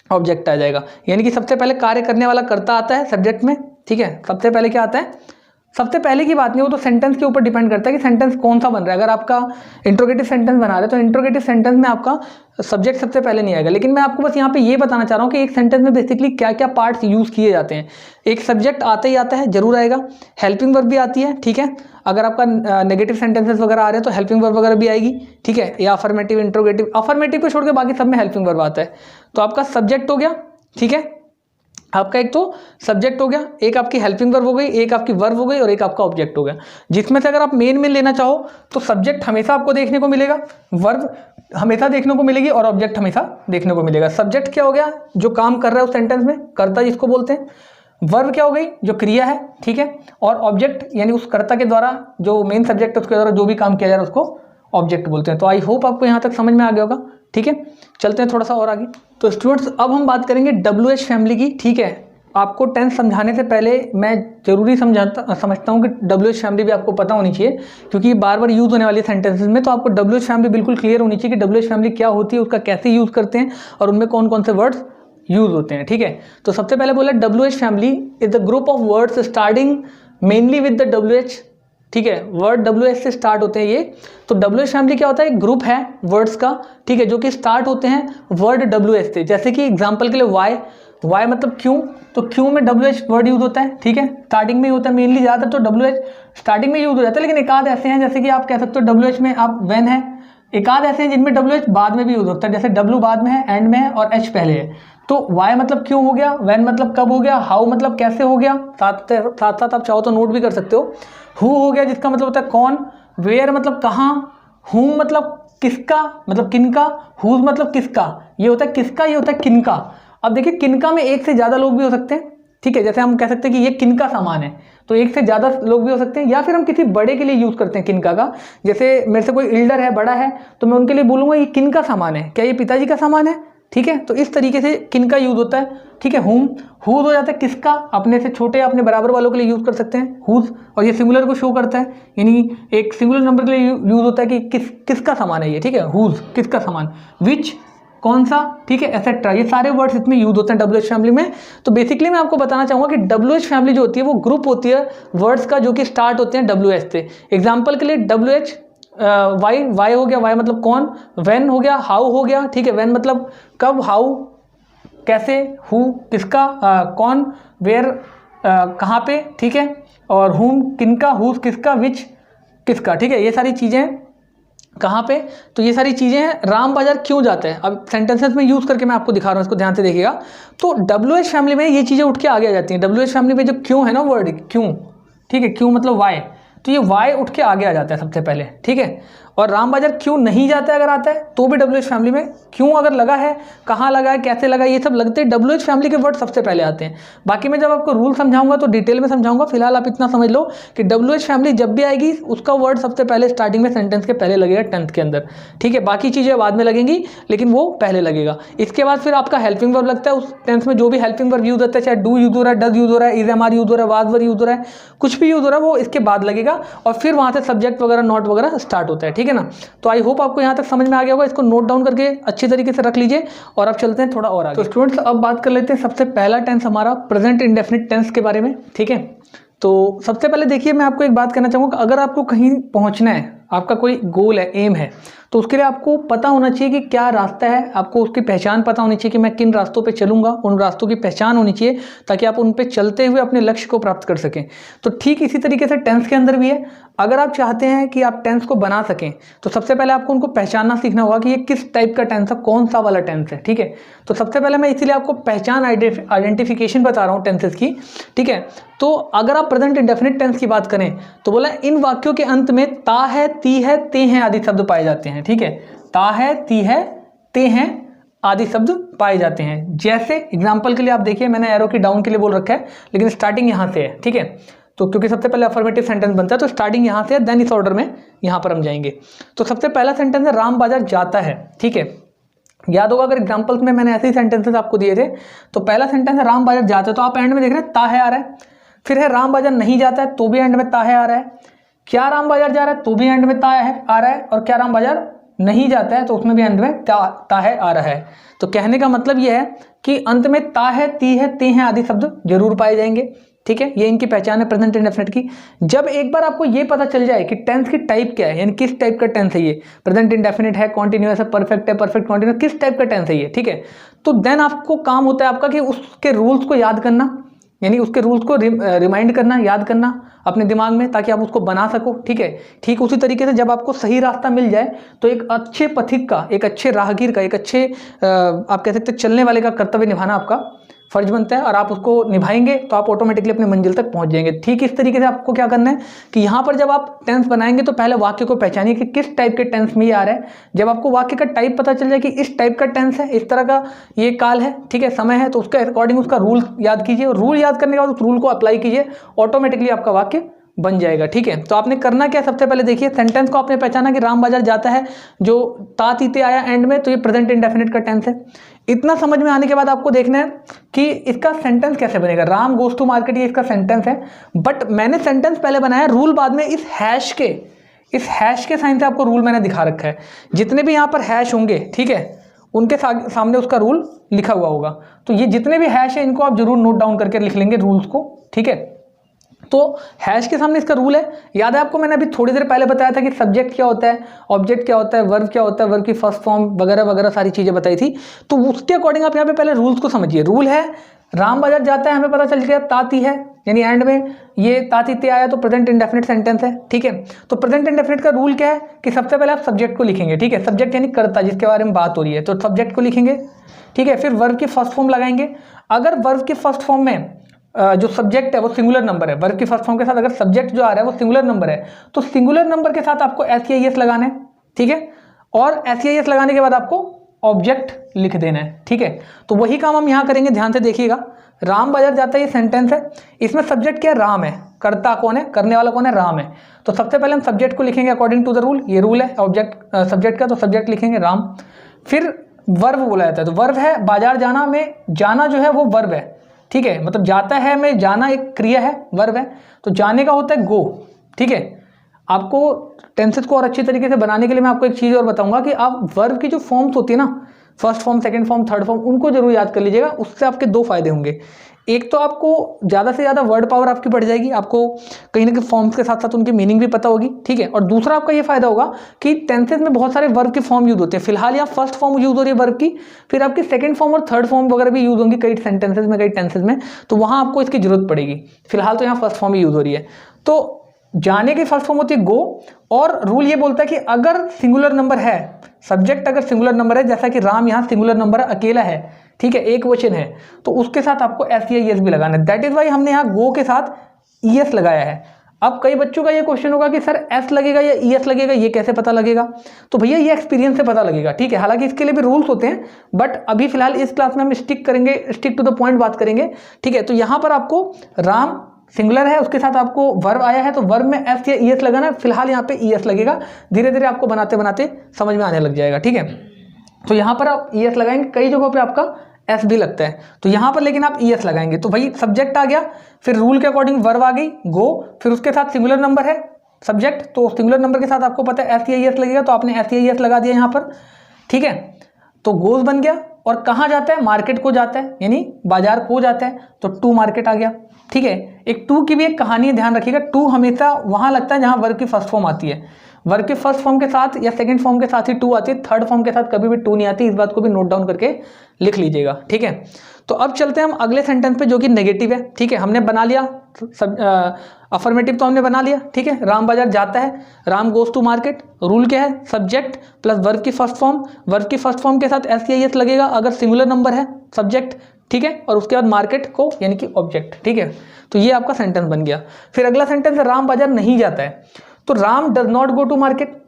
ऑब्जेक्ट आ जाएगा। यानी कि सबसे पहले कार्य करने वाला कर्ता आता है सब्जेक्ट में, ठीक है, सबसे पहले क्या आता है, सबसे पहले की बात नहीं, वो तो सेंटेंस के ऊपर डिपेंड करता है कि सेंटेंस कौन सा बन रहा है। अगर आपका इंट्रोगेटिव सेंटेंस बना रहे हैं तो इंट्रोगेटिव सेंटेंस में आपका सब्जेक्ट सबसे पहले नहीं आएगा, लेकिन मैं आपको बस यहाँ पे ये बताना चाह रहा हूँ कि एक सेंटेंस में बेसिकली क्या क्या पार्ट्स यूज़ किए जाते हैं। एक सब्जेक्ट आता ही आता है, जरूर आएगा, हेल्पिंग वर्ब भी आती है, ठीक है, अगर आपका नेगेटिव सेंटेंसेस वगैरह आ रहे हैं तो हेल्पिंग वर्ब वगैरह भी आएगी, ठीक है, या अफर्मेटिव, इंट्रोगेटिव, अफर्मेटिव को छोड़ के बाकी सब में हेल्पिंग वर्ब आता है। तो आपका सब्जेक्ट हो गया, ठीक है, आपका एक तो सब्जेक्ट हो गया, एक आपकी हेल्पिंग वर्ब हो गई, एक आपकी वर्ब हो गई, और एक आपका ऑब्जेक्ट हो गया। जिसमें से अगर आप मेन में लेना चाहो तो सब्जेक्ट हमेशा आपको देखने को मिलेगा, वर्ब हमेशा देखने को मिलेगी, और ऑब्जेक्ट हमेशा देखने को मिलेगा। सब्जेक्ट क्या हो गया, जो काम कर रहा है उस सेंटेंस में, कर्ता जिसको बोलते हैं, वर्ब क्या हो गई, जो क्रिया है, ठीक है, और ऑब्जेक्ट यानी उस कर्ता के द्वारा जो मेन सब्जेक्ट है उसके द्वारा जो भी काम किया जा रहा है उसको ऑब्जेक्ट बोलते हैं। तो आई होप आपको यहाँ तक समझ में आ गया होगा, ठीक है। चलते हैं थोड़ा सा और आगे। तो स्टूडेंट्स अब हम बात करेंगे WH फैमिली की, ठीक है। आपको टेंस समझाने से पहले मैं जरूरी समझता हूँ कि WH फैमिली भी आपको पता होनी चाहिए, क्योंकि बार बार यूज़ होने वाली सेंटेंसेस में, तो आपको WH फैमिली बिल्कुल क्लियर होनी चाहिए कि WH फैमिली क्या होती है, उसका कैसे यूज़ करते हैं, और उनमें कौन कौन से वर्ड्स यूज़ होते हैं, ठीक है। तो सबसे पहले बोला WH family is the group of words starting mainly with the WH, ठीक है, वर्ड WH से स्टार्ट होते हैं ये। तो WH फैमिली क्या होता है, एक ग्रुप है वर्ड्स का, ठीक है, जो कि स्टार्ट होते हैं वर्ड WH से। जैसे कि एग्जांपल के लिए वाई मतलब क्यों, तो क्यों में WH वर्ड यूज होता है, ठीक है, स्टार्टिंग में ही होता है मेनली, ज़्यादातर तो WH स्टार्टिंग में यूज हो जाता है, लेकिन एक आध ऐसे हैं जैसे कि आप कह सकते हो WH में आप व्हेन है, एक आध ऐसे हैं जिनमें WH बाद में भी यूज होता है, जैसे W बाद में है, एंड में है, और H पहले है। तो वाई मतलब क्यों हो गया, व्हेन मतलब कब हो गया, हाउ मतलब कैसे हो गया, साथ साथ आप चाहो तो नोट भी कर सकते हो। हु हो गया जिसका मतलब होता है कौन, वेयर मतलब कहाँ, हुम मतलब किसका मतलब किनका, हुज मतलब किसका, ये होता है किसका, ये होता है किनका। अब देखिए किनका में एक से ज़्यादा लोग भी हो सकते हैं, ठीक है, जैसे हम कह सकते हैं कि ये किनका सामान है, तो एक से ज़्यादा लोग भी हो सकते हैं, या फिर हम किसी बड़े के लिए यूज़ करते हैं किनका का। जैसे मेरे से कोई एल्डर है, बड़ा है, तो मैं उनके लिए बोलूँगा ये किनका सामान है, क्या ये पिताजी का सामान है, ठीक है। तो इस तरीके से किनका यूज़ होता है, ठीक है। हुज हो जाता है किसका, अपने से छोटे या अपने बराबर वालों के लिए यूज़ कर सकते हैं हुज, और ये सिंगुलर को शो करता है, यानी एक सिंगुलर नंबर के लिए यूज़ होता है कि किसका सामान है ये, ठीक है, हुज किसका सामान, विच कौन सा, ठीक है, एसेट्रा, ये सारे वर्ड्स इसमें यूज होते हैं WH फैमिली में। तो बेसिकली मैं आपको बताना चाहूँगा कि WH फैमिली जो होती है वो ग्रुप होती है वर्ड्स का जो कि स्टार्ट होते हैं WH से। एग्जाम्पल के लिए WH वाई हो गया, वाई मतलब कौन, व्हेन हो गया, हाउ हो गया, ठीक है, व्हेन मतलब कब, हाउ कैसे, हु किसका, कौन, वेयर कहाँ पे, ठीक है, और हुम किनका, हुज किसका, विच किसका, ठीक है, ये सारी चीज़ें कहाँ पे, तो ये सारी चीज़ें हैं। राम बाजार क्यों जाते हैं, अब सेंटेंसेस में यूज़ करके मैं आपको दिखा रहा हूँ, इसको ध्यान से देखिएगा। तो WH फैमिली में ये चीज़ें उठ के आगे आ जाती हैं। WH फैमिली में जो क्यों है ना वर्ड, क्यों, ठीक है, क्यों मतलब वाई, तो ये वाई उठ के आगे आ जाता है सबसे पहले, ठीक है। और राम बाजार क्यों नहीं जाता है, अगर आता है तो भी WH फैमिली में क्यों अगर लगा है, कहाँ लगा है, कैसे लगा है, ये सब लगते हैं WH फैमिली के वर्ड सबसे पहले आते हैं। बाकी मैं जब आपको रूल समझाऊंगा तो डिटेल में समझाऊंगा, फिलहाल आप इतना समझ लो कि WH फैमिली जब भी आएगी उसका वर्ड सबसे पहले स्टार्टिंग में सेंटेंस के पहले लगेगा टेंथ के अंदर, ठीक है। बाकी चीज़ें बाद में लगेंगी लेकिन वो पहले लगेगा। इसके बाद फिर आपका हेल्पिंग वर्ब लगता है, उस टेंस में जो भी हेल्पिंग वर्ब यूज होता है, चाहे डू यूज हो रहा है, डज यूज हो रहा है, इज एम आर यूज हो रहा है, वाज वर यूज हो रहा है, कुछ भी यूज हो रहा है वो इसके बाद लगेगा और फिर वहाँ से सब्जेक्ट वगैरह नॉट वगैरह स्टार्ट होता है, ठीक है ना। तो आई होप आपको यहाँ तक समझ में आ गया होगा, इसको नोट डाउन करके अच्छी तरीके से रख लीजिए और अब चलते हैं थोड़ा और आगे। तो स्टूडेंट्स अब बात कर लेते हैं सबसे पहला टेंस हमारा प्रेजेंट इंडेफिनिट टेंस के बारे में, ठीक है। तो सबसे पहले देखिए मैं आपको एक बात कहना चाहूँगा, अगर आपको कहीं पहुँचना है, आपका कोई गोल है, एम है, तो उसके लिए आपको पता होना चाहिए कि क्या रास्ता है, आपको उसकी पहचान पता होनी चाहिए कि मैं किन रास्तों पे चलूँगा, उन रास्तों की पहचान होनी चाहिए ताकि आप उन पे चलते हुए अपने लक्ष्य को प्राप्त कर सकें। तो ठीक इसी तरीके से टेंस के अंदर भी है। अगर आप चाहते हैं कि आप टेंस को बना सकें तो सबसे पहले आपको उनको पहचानना सीखना होगा कि ये किस टाइप का टेंस है, कौन सा वाला टेंस है, ठीक है। तो सबसे पहले मैं इसीलिए आपको पहचान आइडेंटिफिकेशन बता रहा हूँ टेंसेस की, ठीक है। तो अगर आप प्रेजेंट इंडेफिनिट टेंस की बात करें तो बोला इन वाक्यों के अंत में ता है, ती है, ते हैं आदि शब्द पाए जाते हैं, ठीक है। ता है, ती है, ते हैं आदि शब्द पाए जाते हैं। जैसे एग्जाम्पल के लिए आप देखिए, मैंने एरो की डाउन के लिए बोल रखा है लेकिन स्टार्टिंग यहाँ से है, ठीक है। तो क्योंकि सबसे पहले अफर्मेटिव सेंटेंस बनता है तो स्टार्टिंग यहाँ से है, देन इस ऑर्डर में यहाँ पर हम जाएंगे। तो सबसे पहला सेंटेंस है राम बाजार जाता है, ठीक है। याद होगा अगर एग्जाम्पल्स में मैंने ऐसे ही सेंटेंसेस आपको दिए थे। तो पहला सेंटेंस है राम बाजार जाता है, तो आप एंड में देख रहे हैं ता है आ रहा है। फिर है राम बाजार नहीं जाता है, तो भी एंड में ता है आ रहा है। क्या राम बाजार जा रहा है, तो भी एंड में ता है आ रहा है। और क्या राम बाजार नहीं जाता है तो उसमें भी एंड में ता है आ रहा है। तो कहने का मतलब यह है कि अंत में ता है, ती है, ते हैं आदि शब्द जरूर पाए जाएंगे, ठीक है। ये इनकी पहचान है प्रेजेंट इंडेफिनिट की। जब एक बार आपको ये पता चल जाए कि टेंस की टाइप क्या है, यानी किस टाइप का टेंस है, ये प्रेजेंट इंडेफिनिट है, कॉन्टिन्यूअस है, परफेक्ट है, परफेक्ट कॉन्टिन्यूअस, किस टाइप का टेंस है ये, ठीक है। तो देन आपको काम होता है आपका कि उसके रूल्स को याद करना, यानी उसके रूल्स को रिमाइंड करना, याद करना अपने दिमाग में ताकि आप उसको बना सको, ठीक है। ठीक उसी तरीके से जब आपको सही रास्ता मिल जाए तो एक अच्छे पथिक का, एक अच्छे राहगीर का, एक अच्छे आप कह सकते हैं चलने वाले का कर्तव्य निभाना आपका फर्ज बनता है और आप उसको निभाएंगे तो आप ऑटोमेटिकली अपनी मंजिल तक पहुंच जाएंगे। ठीक इस तरीके से आपको क्या करना है कि यहाँ पर जब आप टेंस बनाएंगे तो पहले वाक्य को पहचानिए कि किस टाइप के टेंस में ये आ रहा है। जब आपको वाक्य का टाइप पता चल जाए कि इस टाइप का टेंस है, इस तरह का ये काल है, ठीक है, समय है, तो उसके अकॉर्डिंग उसका रूल याद कीजिए और रूल याद करने के बाद उस रूल को अप्लाई कीजिए, ऑटोमेटिकली आपका वाक्य बन जाएगा, ठीक है। तो आपने करना क्या, सबसे पहले देखिए सेंटेंस को आपने पहचाना कि राम बाजार जाता है, जो ता तीते आया एंड में, तो ये प्रेजेंट इंडेफिनिट का टेंस है। इतना समझ में आने के बाद आपको देखना है कि इसका सेंटेंस कैसे बनेगा। राम गोज टू मार्केट ये इसका सेंटेंस है, बट मैंने सेंटेंस पहले बनाया, रूल बाद में। इस हैश के साइन से आपको रूल मैंने दिखा रखा है। जितने भी यहाँ पर हैश होंगे, ठीक है, उनके सामने उसका रूल लिखा हुआ होगा। तो ये जितने भी हैश है इनको आप जरूर नोट डाउन करके लिख लेंगे रूल्स को, ठीक है। तो हैश के सामने इसका रूल है। याद है आपको मैंने अभी थोड़ी देर पहले बताया था कि सब्जेक्ट क्या होता है, ऑब्जेक्ट क्या होता है, वर्ब क्या होता है, वर्ब की फर्स्ट फॉर्म वगैरह वगैरह सारी चीज़ें बताई थी। तो उसके अकॉर्डिंग आप यहाँ पे पहले रूल्स को समझिए। रूल है राम बाजार जाता है, हमें पता चल गया ताती है, यानी एंड में ये तातीते आया तो प्रेजेंट इंडेफिनिट सेंटेंस है, ठीक है। तो प्रेजेंट इंडेफिनिट का रूल क्या है कि सबसे पहले आप सब्जेक्ट को लिखेंगे, ठीक है। सब्जेक्ट यानी कर्ता जिसके बारे में बात हो रही है, तो सब्जेक्ट को लिखेंगे, ठीक है। फिर वर्ब की फर्स्ट फॉर्म लगाएंगे। अगर वर्ब की फर्स्ट फॉर्म में जो सब्जेक्ट है वो सिंगुलर नंबर है, वर्ब की फर्स्ट फॉर्म के साथ अगर सब्जेक्ट जो आ रहा है वो सिंगुलर नंबर है, तो सिंगुलर नंबर के साथ आपको SEIS लगाना है, ठीक है। और SEIS लगाने के बाद आपको ऑब्जेक्ट लिख देना है, ठीक है। तो वही काम हम यहाँ करेंगे, ध्यान से देखिएगा। राम बाजार जाता है ये सेंटेंस है, इसमें सब्जेक्ट क्या है, राम है, कर्ता कौन है, करने वाला कौन है, राम है। तो सबसे पहले हम सब्जेक्ट को लिखेंगे अकॉर्डिंग टू द रूल, ये रूल है ऑब्जेक्ट सब्जेक्ट का, तो सब्जेक्ट लिखेंगे राम। फिर वर्ब बोला जाता है, तो वर्ब है बाजार जाना में, जाना जो है वो वर्ब है, ठीक है। मतलब जाता है में जाना एक क्रिया है, वर्ब है, तो जाने का होता है गो, ठीक है। आपको टेंसेस को और अच्छी तरीके से बनाने के लिए मैं आपको एक चीज़ और बताऊंगा कि आप वर्ब की जो फॉर्म्स होती है ना, first form, second form, third form, उनको जरूर याद कर लीजिएगा। उससे आपके दो फायदे होंगे। एक तो आपको ज़्यादा से ज़्यादा वर्ड पावर आपकी बढ़ जाएगी, आपको कहीं ना कहीं फॉर्म्स के साथ साथ उनकी मीनिंग भी पता होगी, ठीक है। और दूसरा आपका ये फायदा होगा कि टेंसेज में बहुत सारे वर्ब के फॉर्म यूज होते हैं। फिलहाल यहाँ फर्स्ट फॉर्म यूज हो रही है वर्ब की, फिर आपकी सेकंड फॉर्म और थर्ड फॉर्म वगैरह भी यूज होंगी कई सेंटेंसेज में, कई टेंसेज में, तो वहाँ आपको इसकी जरूरत पड़ेगी। फिलहाल तो यहाँ फर्स्ट फॉर्म ही यूज हो रही है। तो जाने की फर्स्ट फॉर्म होती है गो, और रूल ये बोलता है कि अगर सिंगुलर नंबर है, सब्जेक्ट अगर सिंगुलर नंबर है, जैसा कि राम यहाँ सिंगुलर नंबर है, अकेला है, ठीक है, एक वचन है, तो उसके साथ आपको एस या ईएस भी लगाना है। दैट इज वाई हमने यहाँ गो के साथ ईएस लगाया है। अब कई बच्चों का ये क्वेश्चन होगा कि सर एस लगेगा या ईएस लगेगा, ये कैसे पता लगेगा? तो भैया ये एक्सपीरियंस से पता लगेगा, ठीक है। हालांकि इसके लिए भी रूल्स होते हैं, बट अभी फिलहाल इस क्लास में हम स्टिक करेंगे, स्टिक टू द पॉइंट बात करेंगे, ठीक है। तो यहाँ पर आपको राम सिंगुलर है, उसके साथ आपको वर्ब आया है, तो वर्ब में एस या ईएस लगाना है। फिलहाल यहाँ पे ईएस लगेगा, धीरे धीरे आपको बनाते बनाते समझ में आने लग जाएगा, ठीक है। तो यहाँ पर आप ईएस लगाएंगे, कई जगहों पे आपका एस भी लगता है, तो यहाँ पर लेकिन आप ईएस लगाएंगे। तो भाई सब्जेक्ट आ गया, फिर रूल के अकॉर्डिंग वर्ब आ गई गो, फिर उसके साथ सिंगुलर नंबर है सब्जेक्ट, तो सिंगुलर नंबर के साथ आपको पता है एस या ईएस लगेगा, तो आपने एस या ईएस लगा दिया यहाँ पर, ठीक है। तो गोज बन गया, और कहाँ जाता है? मार्केट को जाता है, यानी बाजार को जाता है, तो टू मार्केट आ गया, ठीक है। एक टू की भी एक कहानी है, ध्यान रखिएगा। टू हमेशा वहां लगता है जहां वर्ब की फर्स्ट फॉर्म आती है। वर्ब के फर्स्ट फॉर्म के साथ या सेकंड फॉर्म के साथ ही टू आती है, थर्ड फॉर्म के साथ कभी भी टू नहीं आती। इस बात को भी नोट डाउन करके लिख लीजिएगा, ठीक है। तो अब चलते हैं हम अगले सेंटेंस पे, जो कि नेगेटिव है, ठीक है। हमने बना लिया अफर्मेटिव, तो हमने बना लिया, ठीक है। राम बाजार जाता है, Ram goes to market. Rule क्या है? सब्जेक्ट प्लस वर्ब की फर्स्ट फॉर्म, वर्ब की फर्स्ट फॉर्म के साथ एस या एस लगेगा अगर सिंगुलर नंबर है, सब्जेक्ट, ठीक है। और उसके बाद मार्केट को यानी कि ऑब्जेक्ट, ठीक है। तो ये आपका सेंटेंस बन गया। फिर अगला सेंटेंस है राम बाजार नहीं जाता है, तो Ram does not go to market.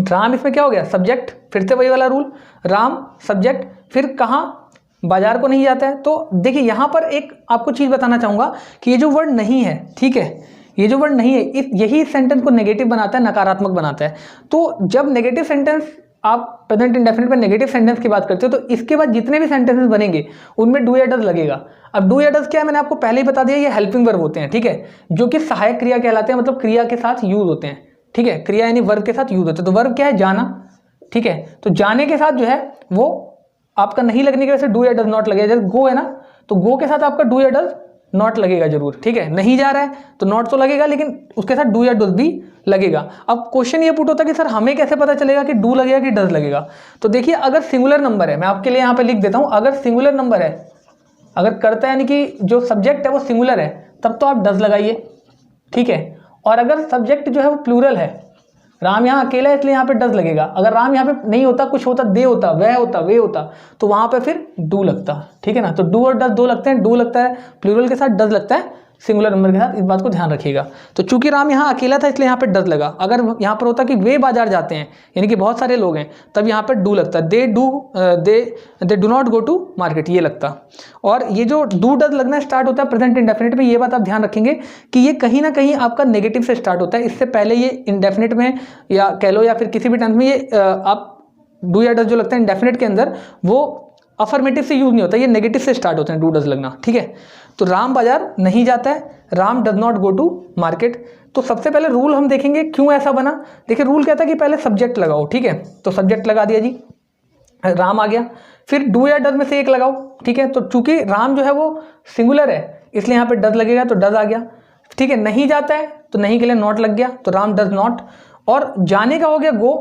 Ram इसमें क्या हो गया? सब्जेक्ट, फिर से वही वाला रूल, राम सब्जेक्ट, फिर कहाँ? बाजार को नहीं जाता है। तो देखिए यहाँ पर एक आपको चीज बताना चाहूंगा कि ये जो वर्ड नहीं है, ठीक है, ये जो वर्ड नहीं है, यही सेंटेंस को नेगेटिव बनाता है, नकारात्मक बनाता है। तो जब नेगेटिव सेंटेंस, आप प्रेजेंट इंडेफिनिट में नेगेटिव सेंटेंस की बात करते हो, तो इसके बाद जितने भी सेंटेंसेस बनेंगे उनमें डू या डज लगेगा। अब डू या डज क्या है, मैंने आपको पहले ही बता दिया, ये हेल्पिंग वर्ब होते हैं, ठीक है, जो कि सहायक क्रिया कहलाते हैं, मतलब क्रिया के साथ यूज होते हैं, ठीक है। क्रिया यानी वर्ब के साथ यूज होते हैं। तो वर्ब क्या है? जाना, ठीक है। तो जाने के साथ जो है वो आपका नहीं लगने की वजह से डू या डज नॉट लगेगा। जैसे गो है ना, तो गो के साथ आपका डू या डज नॉट लगेगा जरूर, ठीक है। नहीं जा रहा है तो नॉट तो लगेगा, लेकिन उसके साथ डू या डज भी लगेगा। अब क्वेश्चन ये पुट होता है कि सर हमें कैसे पता चलेगा कि डू लगेगा कि डज लगेगा? तो देखिए, अगर सिंगुलर नंबर है, मैं आपके लिए यहाँ पे लिख देता हूँ, अगर सिंगुलर नंबर है, अगर करता है यानी कि जो सब्जेक्ट है वो सिंगुलर है, तब तो आप डज लगाइए, ठीक है। और अगर सब्जेक्ट जो है वो प्लूरल है, राम यहाँ अकेला है इसलिए यहाँ पे डज लगेगा। अगर राम यहाँ पे नहीं होता, कुछ होता, दे होता, वह होता, वे होता, तो वहां पे फिर डू लगता, ठीक है ना। तो डू और डज दो लगते हैं, डू लगता है प्लूरल के साथ, डज लगता है सिंगुलर नंबर के साथ, इस बात को ध्यान रखिएगा। तो चूंकि राम यहाँ अकेला था इसलिए यहाँ पे डज लगा। अगर यहाँ पर होता कि वे बाजार जाते हैं, यानी कि बहुत सारे लोग हैं, तब यहाँ पर डू लगता, they do not go to market, ये लगता। और ये जो डू डज लगना स्टार्ट होता है प्रेजेंट इंडेफिनिट में, ये बात आप ध्यान रखेंगे कि ये कहीं ना कहीं आपका नेगेटिव से स्टार्ट होता है। इससे पहले ये इंडेफिनिट में या कह लो या फिर किसी भी टेंस में, ये आप डू या डज जो लगता है इंडेफिनिट के अंदर, वो अफर्मेटिव से यूज नहीं होता, ये नेगेटिव से स्टार्ट होते हैं डू डज लगना, ठीक है। तो राम बाजार नहीं जाता है, Ram does not go to market. तो सबसे पहले रूल हम देखेंगे क्यों ऐसा बना। देखिए रूल कहता है कि पहले सब्जेक्ट लगाओ, ठीक है। तो सब्जेक्ट लगा दिया जी, राम आ गया। फिर डू या डज में से एक लगाओ, ठीक है। तो चूंकि राम जो है वो सिंगुलर है इसलिए यहाँ पे डज लगेगा, तो डज आ गया, ठीक है। नहीं जाता है तो नहीं के लिए नॉट लग गया, तो राम डज नॉट। और जाने का हो गया गो,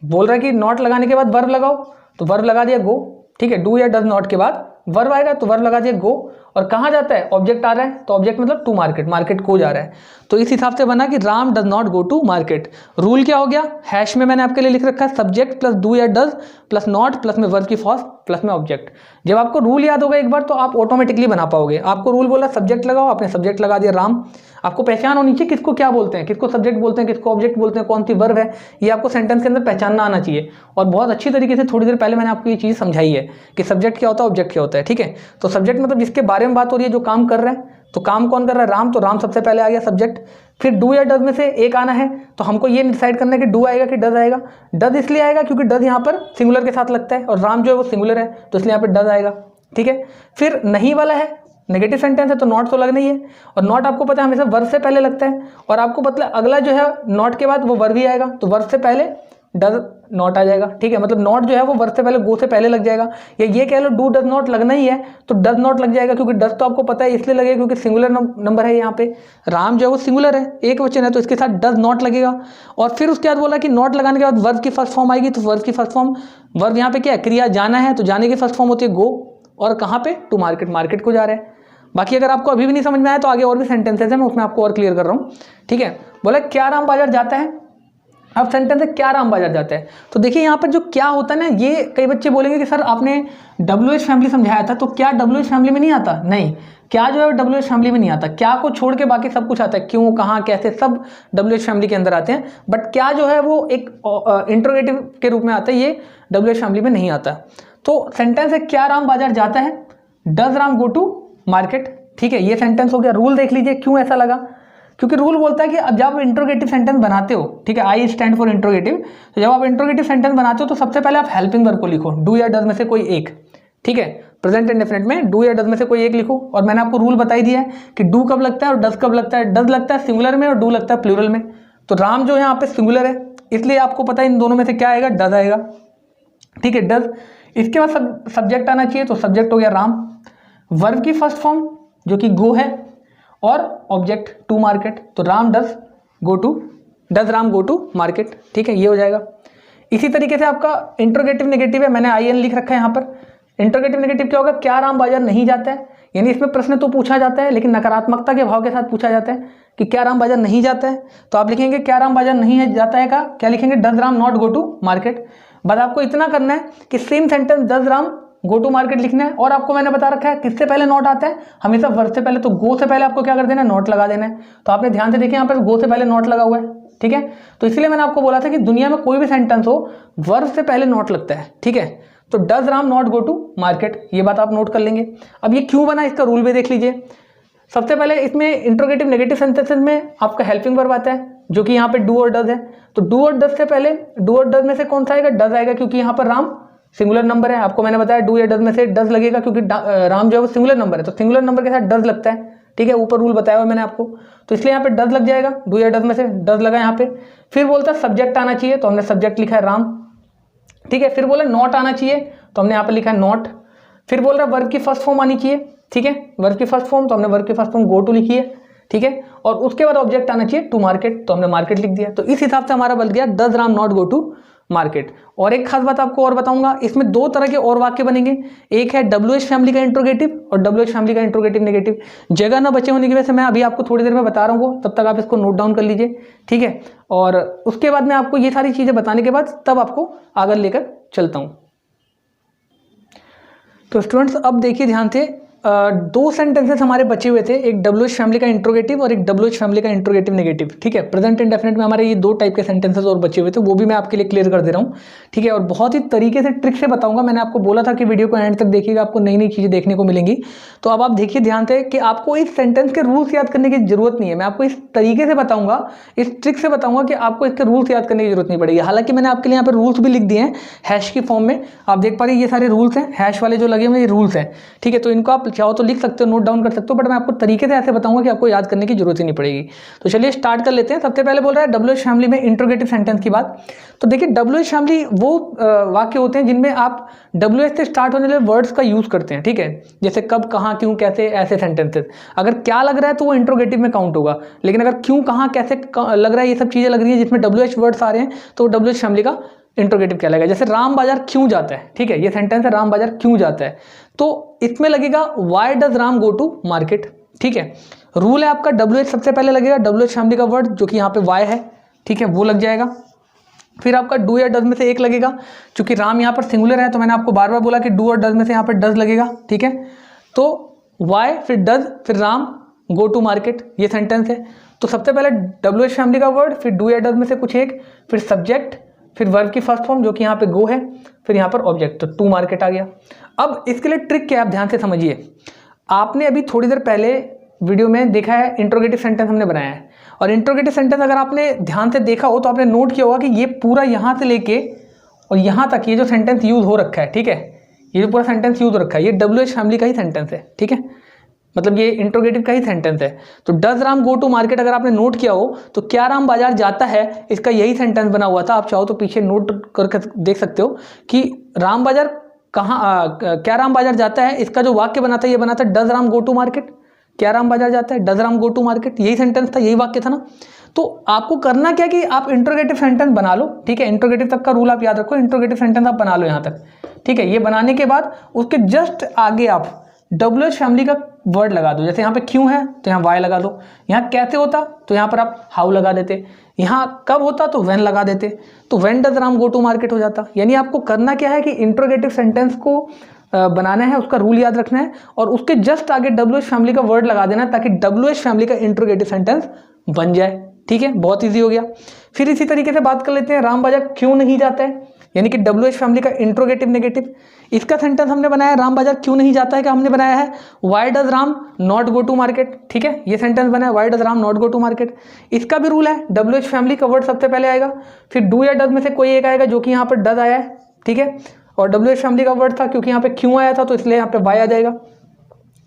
बोल रहा है कि नॉट लगाने के बाद वर्ब लगाओ, तो वर्ब लगा दिया गो, ठीक है। डू या डज नॉट के बाद वर्ब आएगा, तो वर्ब लगा दिया गो। और कहाँ जाता है? ऑब्जेक्ट आ रहा है, तो ऑब्जेक्ट मतलब टू मार्केट, मार्केट को जा रहा है। तो इस हिसाब से बना कि Ram does not go to market. Rule क्या हो गया? हैश में मैंने आपके लिए लिख रखा है, सब्जेक्ट प्लस डू या डज प्लस नॉट प्लस में वर्ब की फर्स्ट प्लस में ऑब्जेक्ट। जब आपको रूल याद होगा एक बार, तो आप ऑटोमेटिकली बना पाओगे। आपको रूल बोला सब्जेक्ट लगाओ, आपने सब्जेक्ट लगा दिया राम। आपको पहचान होनी चाहिए किसको क्या बोलते हैं, किसको सब्जेक्ट बोलते हैं, किसको ऑब्जेक्ट बोलते हैं, कौन सी वर्ब है, ये आपको सेंटेंस के अंदर पहचानना आना चाहिए। और बहुत अच्छी तरीके से थोड़ी देर पहले मैंने आपको ये चीज़ समझाई है कि सब्जेक्ट क्या होता है, ऑब्जेक्ट क्या होता है, ठीक है। तो सब्जेक्ट मतलब जिसके बारे में बात हो रही है, जो काम कर रहा है। तो काम कौन कर रहा है? राम, तो राम सबसे पहले आ गया सब्जेक्ट। फिर डू या डज में से एक आना है, तो हमको ये डिसाइड करना है कि डू आएगा कि डज आएगा। डज इसलिए आएगा क्योंकि डज यहाँ पर सिंगुलर के साथ लगता है, और राम जो है वो सिंगुलर है, तो इसलिए यहाँ पर डज आएगा, ठीक है। फिर नहीं वाला है, नेगेटिव सेंटेंस है, तो नॉट तो लगना ही है। और नॉट आपको पता है हमेशा वर्ब से पहले लगता है, और आपको पता अगला जो है नॉट के बाद वो वर्ब ही आएगा, तो वर्ब से पहले डज नॉट आ जाएगा। ठीक है, मतलब नॉट जो है वो वर्ब से पहले, गो से पहले लग जाएगा, या ये कह लो डू डज नॉट लगना ही है तो डज नॉट लग जाएगा, क्योंकि डज तो आपको पता है इसलिए लगेगा क्योंकि सिंगुलर नंबर है यहाँ पे। राम जो है वो सिंगुलर है, एक वचन है, तो इसके साथ डज नॉट लगेगा। और फिर उसके बाद बोला कि नॉट लगाने के बाद वर्ब की फर्स्ट फॉर्म आएगी, तो वर्ब की फर्स्ट फॉर्म, वर्ब यहाँ पे क्या है, क्रिया, जाना है, तो जाने की फर्स्ट फॉर्म होती है गो, और कहाँ पे, टू मार्केट, मार्केट को जा रहे हैं। बाकी अगर आपको अभी भी नहीं समझ में आया तो आगे और भी सेंटेंसेस है, मैं उसमें आपको और क्लियर कर रहा हूँ। ठीक है, बोला क्या राम बाजार जाता है। अब सेंटेंस है क्या राम बाजार जाता है, तो देखिए यहाँ पर जो क्या होता है ना, ये कई बच्चे बोलेंगे कि सर आपने WH फैमिली समझाया था, तो क्या WH फैमिली में नहीं आता? नहीं, क्या जो है WH फैमिली में नहीं आता। क्या को छोड़ के बाकी सब कुछ आता है, क्यों, कहाँ, कैसे, सब WH फैमिली के अंदर आते हैं। बट क्या जो है वो एक इंट्रोगेटिव के रूप में आता है, ये WH फैमिली में नहीं आता। तो सेंटेंस है क्या राम बाजार जाता है, does Ram go to market. ठीक है, ये सेंटेंस हो गया। रूल देख लीजिए क्यों ऐसा लगा, क्योंकि रूल बोलता है कि अब जब आप इंट्रोगेटिव सेंटेंस बनाते हो, ठीक है, आई स्टैंड फॉर इंट्रोगेटिव, तो जब आप इंट्रोगेटिव सेंटेंस बनाते हो तो सबसे पहले आप हेल्पिंग वर्ब को लिखो, डू या डज में से कोई एक। ठीक है, प्रेजेंट इंडेफिनिट में डू या डज में से कोई एक लिखो। और मैंने आपको रूल बताई दिया है कि डू कब लगता है और डज कब लगता है। डज लगता है सिंगुलर में और डू लगता है प्लूरल में। तो राम जो है यहाँ पे सिंगुलर है, इसलिए आपको पता है इन दोनों में से क्या आएगा, डज आएगा। ठीक है, डज। इसके बाद सब्जेक्ट आना चाहिए, तो सब्जेक्ट हो गया राम, वर्ब की फर्स्ट फॉर्म जो कि गो है, और ऑब्जेक्ट टू मार्केट, तो Ram does go to, does Ram go to market. ठीक है, ये हो जाएगा। इसी तरीके से आपका इंट्रोगेटिव नेगेटिव है, मैंने IN लिख रखा है यहाँ पर। इंट्रोगेटिव नेगेटिव क्या होगा, क्या राम बाजार नहीं जाता है, यानी इसमें प्रश्न तो पूछा जाता है लेकिन नकारात्मकता के भाव के साथ पूछा जाता है कि क्या राम बाजार नहीं जाता है, तो आप लिखेंगे क्या राम बाजार नहीं है जाता है का क्या लिखेंगे, does Ram not go to market. बस आपको इतना करना है कि same sentence does Ram go to market लिखना है। और आपको मैंने बता रखा है किससे पहले नॉट आता है, हमेशा वर्ब से पहले, तो गो से पहले आपको क्या कर देना है, नॉट लगा देना है। तो आपने ध्यान से देखिए यहाँ पर गो से पहले नॉट लगा हुआ है। ठीक है, तो इसलिए मैंने आपको बोला था कि दुनिया में कोई भी सेंटेंस हो वर्ब से पहले नॉट लगता है। ठीक है, तो does Ram not go to market, ये बात आप नोट कर लेंगे। अब ये क्यों बना, इसका रूल भी देख लीजिए। सबसे पहले इसमें इंट्रोगेटिव नेगेटिव सेंटेंसेस में आपका हेल्पिंग वर्ब आता है जो कि यहाँ पे डू और डज है। तो डू और डज से पहले, डू और डज में से कौन सा आएगा, डज आएगा, क्योंकि यहाँ पर राम सिंगुलर नंबर है। आपको मैंने बताया डू या डज में से डज लगेगा क्योंकि राम जो है वो सिंगुलर नंबर है, तो सिंगुलर नंबर के साथ डज लगता है। ठीक है, ऊपर रूल बताया हुआ मैंने आपको, तो इसलिए यहाँ पे डज लग जाएगा, डू या डज में से डज लगा यहाँ पे। फिर बोलता है सब्जेक्ट आना चाहिए, तो हमने सब्जेक्ट लिखा है राम। ठीक है, फिर बोला नॉट आना चाहिए, तो हमने यहाँ पे लिखा है नॉट। फिर बोल रहा है वर्ब की फर्स्ट फॉर्म आनी चाहिए। ठीक है, वर्ब की फर्स्ट फॉर्म, तो हमने वर्ब की फर्स्ट फॉर्म गो टू लिखी है। ठीक है, और उसके बाद ऑब्जेक्ट आना चाहिए टू मार्केट, तो हमने मार्केट लिख दिया। तो इस हिसाब से हमारा बन गया does Ram not go to market. और एक खास बात आपको और बताऊंगा, इसमें दो तरह के और वाक्य बनेंगे, एक है WH फैमिली का इंट्रोगेटिव और WH फैमिली का इंट्रोगेटिव नेगेटिव। जगह ना बचे होने की वजह से मैं अभी आपको थोड़ी देर में बता रहा हूँ, तब तक आप इसको नोट डाउन कर लीजिए। ठीक है, और उसके बाद मैं आपको ये सारी चीजें बताने के बाद तब आपको आगे लेकर चलता हूँ। तो स्टूडेंट्स अब देखिए ध्यान से, दो सेंटेंसेस हमारे बचे हुए थे, एक WH फैमिली का इंट्रोगेटिव और एक WH फैमिली का इंट्रोगेटिव नेगेटिव। ठीक है, प्रेजेंट इंडेफिनिट में हमारे ये दो टाइप के सेंटेंसेस और बचे हुए थे, वो भी मैं आपके लिए क्लियर कर दे रहा हूँ। ठीक है, और बहुत ही तरीके से ट्रिक से बताऊंगा। मैंने आपको बोला था कि वीडियो को एंड तक देखिएगा, आपको नई नई चीज़ें देखने को मिलेंगी। तो अब आप देखिए ध्यान से कि आपको इस सेंटेंस के रूल्स याद करने की जरूरत नहीं है, मैं आपको इस तरीके से बताऊंगा, इस ट्रिक से बताऊंगा कि आपको इसके रूल्स याद करने की जरूरत नहीं पड़ेगी। हालांकि मैंने आपके लिए यहाँ पर रूल्स भी लिख दिए हैं हैश की फॉर्म में, आप देख पा रहे हैं ये सारे रूल्स हैं, हैश वाले जो लगे हुए ये रूल्स हैं। ठीक है, तो इनको आप चाहो तो लिख सकते हो, नोट डाउन कर सकते हो, बट मैं आपको तरीके से ऐसे बताऊंगा कि आपको याद करने की जरूरत ही नहीं पड़ेगी। तो चलिए स्टार्ट कर लेते हैं। सबसे पहले बोल रहा है WH फैमिली में इंट्रोगेटिव सेंटेंस की बात। तो देखिए WH फैमिली वो वाक्य होते हैं जिनमें आप WH से स्टार्ट होने वाले वर्ड्स का यूज करते हैं। ठीक है, जैसे कब, कहाँ, क्यों, कैसे, ऐसे सेंटेंसेस। अगर क्या लग रहा है तो वो इंट्रोगेटिव में काउंट होगा, लेकिन अगर क्यों, कहाँ, कैसे लग रहा है, ये सब चीजें लग रही है जिसमें WH वर्ड्स आ रहे हैं, तो WH फैमिली का इंट्रोगेटिव क्या लगेगा। जैसे राम बाजार क्यों जाता है, ठीक है, ये सेंटेंस है राम बाजार क्यों जाता है, तो इसमें लगेगा why does Ram go to market. ठीक है, रूल है आपका WH सबसे पहले लगेगा, WH फैमिली का वर्ड जो कि यहाँ पे वाई है, ठीक है, वो लग जाएगा। फिर आपका डू या डज में से एक लगेगा, क्योंकि राम यहाँ पर सिंगुलर है तो मैंने आपको बार बार बोला कि डू और डज में से यहाँ पर डज लगेगा। ठीक है, तो वाई फिर डज फिर राम गो टू मार्केट, ये सेंटेंस है। तो सबसे पहले WH फैमिली का वर्ड, फिर डू या डज में से कुछ एक, फिर सब्जेक्ट, फिर वर्ब की फर्स्ट फॉर्म जो कि यहाँ पे गो है, फिर यहाँ पर ऑब्जेक्ट, तो टू मार्केट आ गया। अब इसके लिए ट्रिक क्या है, आप ध्यान से समझिए। आपने अभी थोड़ी देर पहले वीडियो में देखा है इंट्रोगेटिव सेंटेंस हमने बनाया है, और इंट्रोगेटिव सेंटेंस अगर आपने ध्यान से देखा हो तो आपने नोट किया होगा कि ये पूरा यहाँ से लेके और यहाँ तक ये जो सेंटेंस यूज हो रखा है, ठीक है, ये जो पूरा सेंटेंस यूज हो रखा है, ये WH फैमिली का ही सेंटेंस है। ठीक है, मतलब ये इंट्रोगेटिव का ही सेंटेंस है। तो does Ram go to market अगर आपने नोट किया हो तो क्या राम बाजार जाता है, इसका यही सेंटेंस बना हुआ था। आप चाहो तो पीछे नोट करके देख सकते हो कि राम बाजार क्या राम बाजार जाता है, इसका जो वाक्य बना था ये बना था does Ram go to market. क्या राम बाजार जाता है, does Ram go to market, यही सेंटेंस था, यही वाक्य था ना। तो आपको करना क्या कि आप इंट्रोगेटिव सेंटेंस बना लो, ठीक है। इंट्रोगेटिव तक का रूल आप याद रखो, इंट्रोगेटिव सेंटेंस आप बना लो यहाँ तक, ठीक है। ये बनाने के बाद उसके जस्ट आगे आप WH फैमिली का वर्ड लगा दो। जैसे यहाँ पे क्यों है तो यहाँ वाई लगा दो, यहाँ कैसे होता तो यहाँ पर आप हाउ लगा देते, यहाँ कब होता तो व्हेन लगा देते, तो when does Ram go to market हो जाता। यानी आपको करना क्या है कि इंट्रोगेटिव सेंटेंस को बनाना है, उसका रूल याद रखना है और उसके जस्ट आगे WH फैमिली का वर्ड लगा देना है ताकि WH फैमिली का इंट्रोगेटिव सेंटेंस बन जाए, ठीक है। बहुत ईजी हो गया। फिर इसी तरीके से बात कर लेते हैं राम बाजार क्यों नहीं जाता है, यानी कि WH फैमिली का इंट्रोगेटिव नेगेटिव। इसका सेंटेंस हमने बनाया राम बाजार क्यों नहीं जाता है, क्या हमने बनाया है why does Ram not go to market, ठीक है। ये सेंटेंस बना है why does Ram not go to market. इसका भी रूल है WH फैमिली का वर्ड सबसे पहले आएगा, फिर डू या डज में से कोई एक आएगा, जो कि यहाँ पर डज आया है, ठीक है। और WH फैमिली का वर्ड था क्योंकि यहाँ पे क्यों आया था तो इसलिए यहाँ पे वाई आ जाएगा,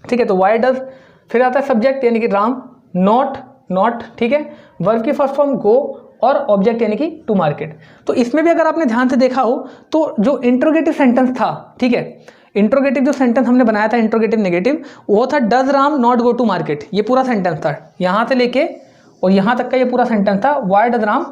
ठीक है। तो वाई डज, फिर आता है सब्जेक्ट यानी कि राम, नॉट, ठीक है। वर्ब की फर्स्ट फॉर्म गो और ऑब्जेक्ट यानी कि टू मार्केट। तो इसमें भी अगर आपने ध्यान से देखा हो तो जो इंट्रोगेटिव सेंटेंस था, ठीक है, इंट्रोगेटिव जो सेंटेंस हमने बनाया था इंट्रोगेटिव नेगेटिव, वो था does Ram not go to market. ये पूरा सेंटेंस था, यहाँ से लेके और यहाँ तक का ये पूरा सेंटेंस था why does Ram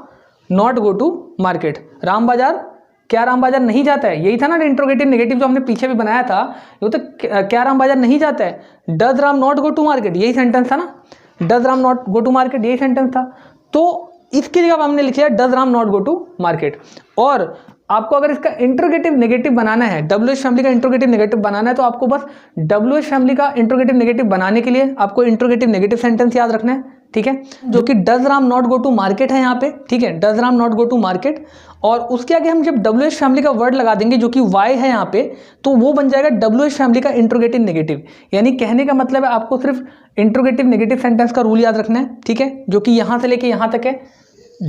not go to market. Ram बाजार, क्या राम बाजार नहीं जाता है, यही था ना इंट्रोगेटिव नेगेटिव जो हमने पीछे भी बनाया था। ये तो क्या राम बाजार नहीं जाता है, does Ram not go to market, यही सेंटेंस था ना, does Ram not go to market, यही सेंटेंस था। तो इसकी जगह हमने लिख लिया does Ram not go to market. और आपको अगर इसका इंट्रोगेटिव नेगेटिव बनाना है, WH फैमिली का इंट्रोगेटिव नेगेटिव बनाना है, तो आपको बस WH फैमिली का इंट्रोगेटिव नेगेटिव बनाने के लिए आपको इंट्रोगेटिव नेगेटिव सेंटेंस याद रखना है, ठीक है, जो कि does Ram not go to market है यहाँ पे, ठीक है, does Ram not go to market. और उसके आगे हम जब WH फैमिली का वर्ड लगा देंगे जो कि वाई है यहाँ पे, तो वो बन जाएगा WH फैमिली का इंट्रोगेटिव नेगेटिव। यानी कहने का मतलब है आपको सिर्फ इंट्रोगेटिव नेगेटिव सेंटेंस का रूल याद रखना है, ठीक है, जो कि यहाँ से लेके यहाँ तक है,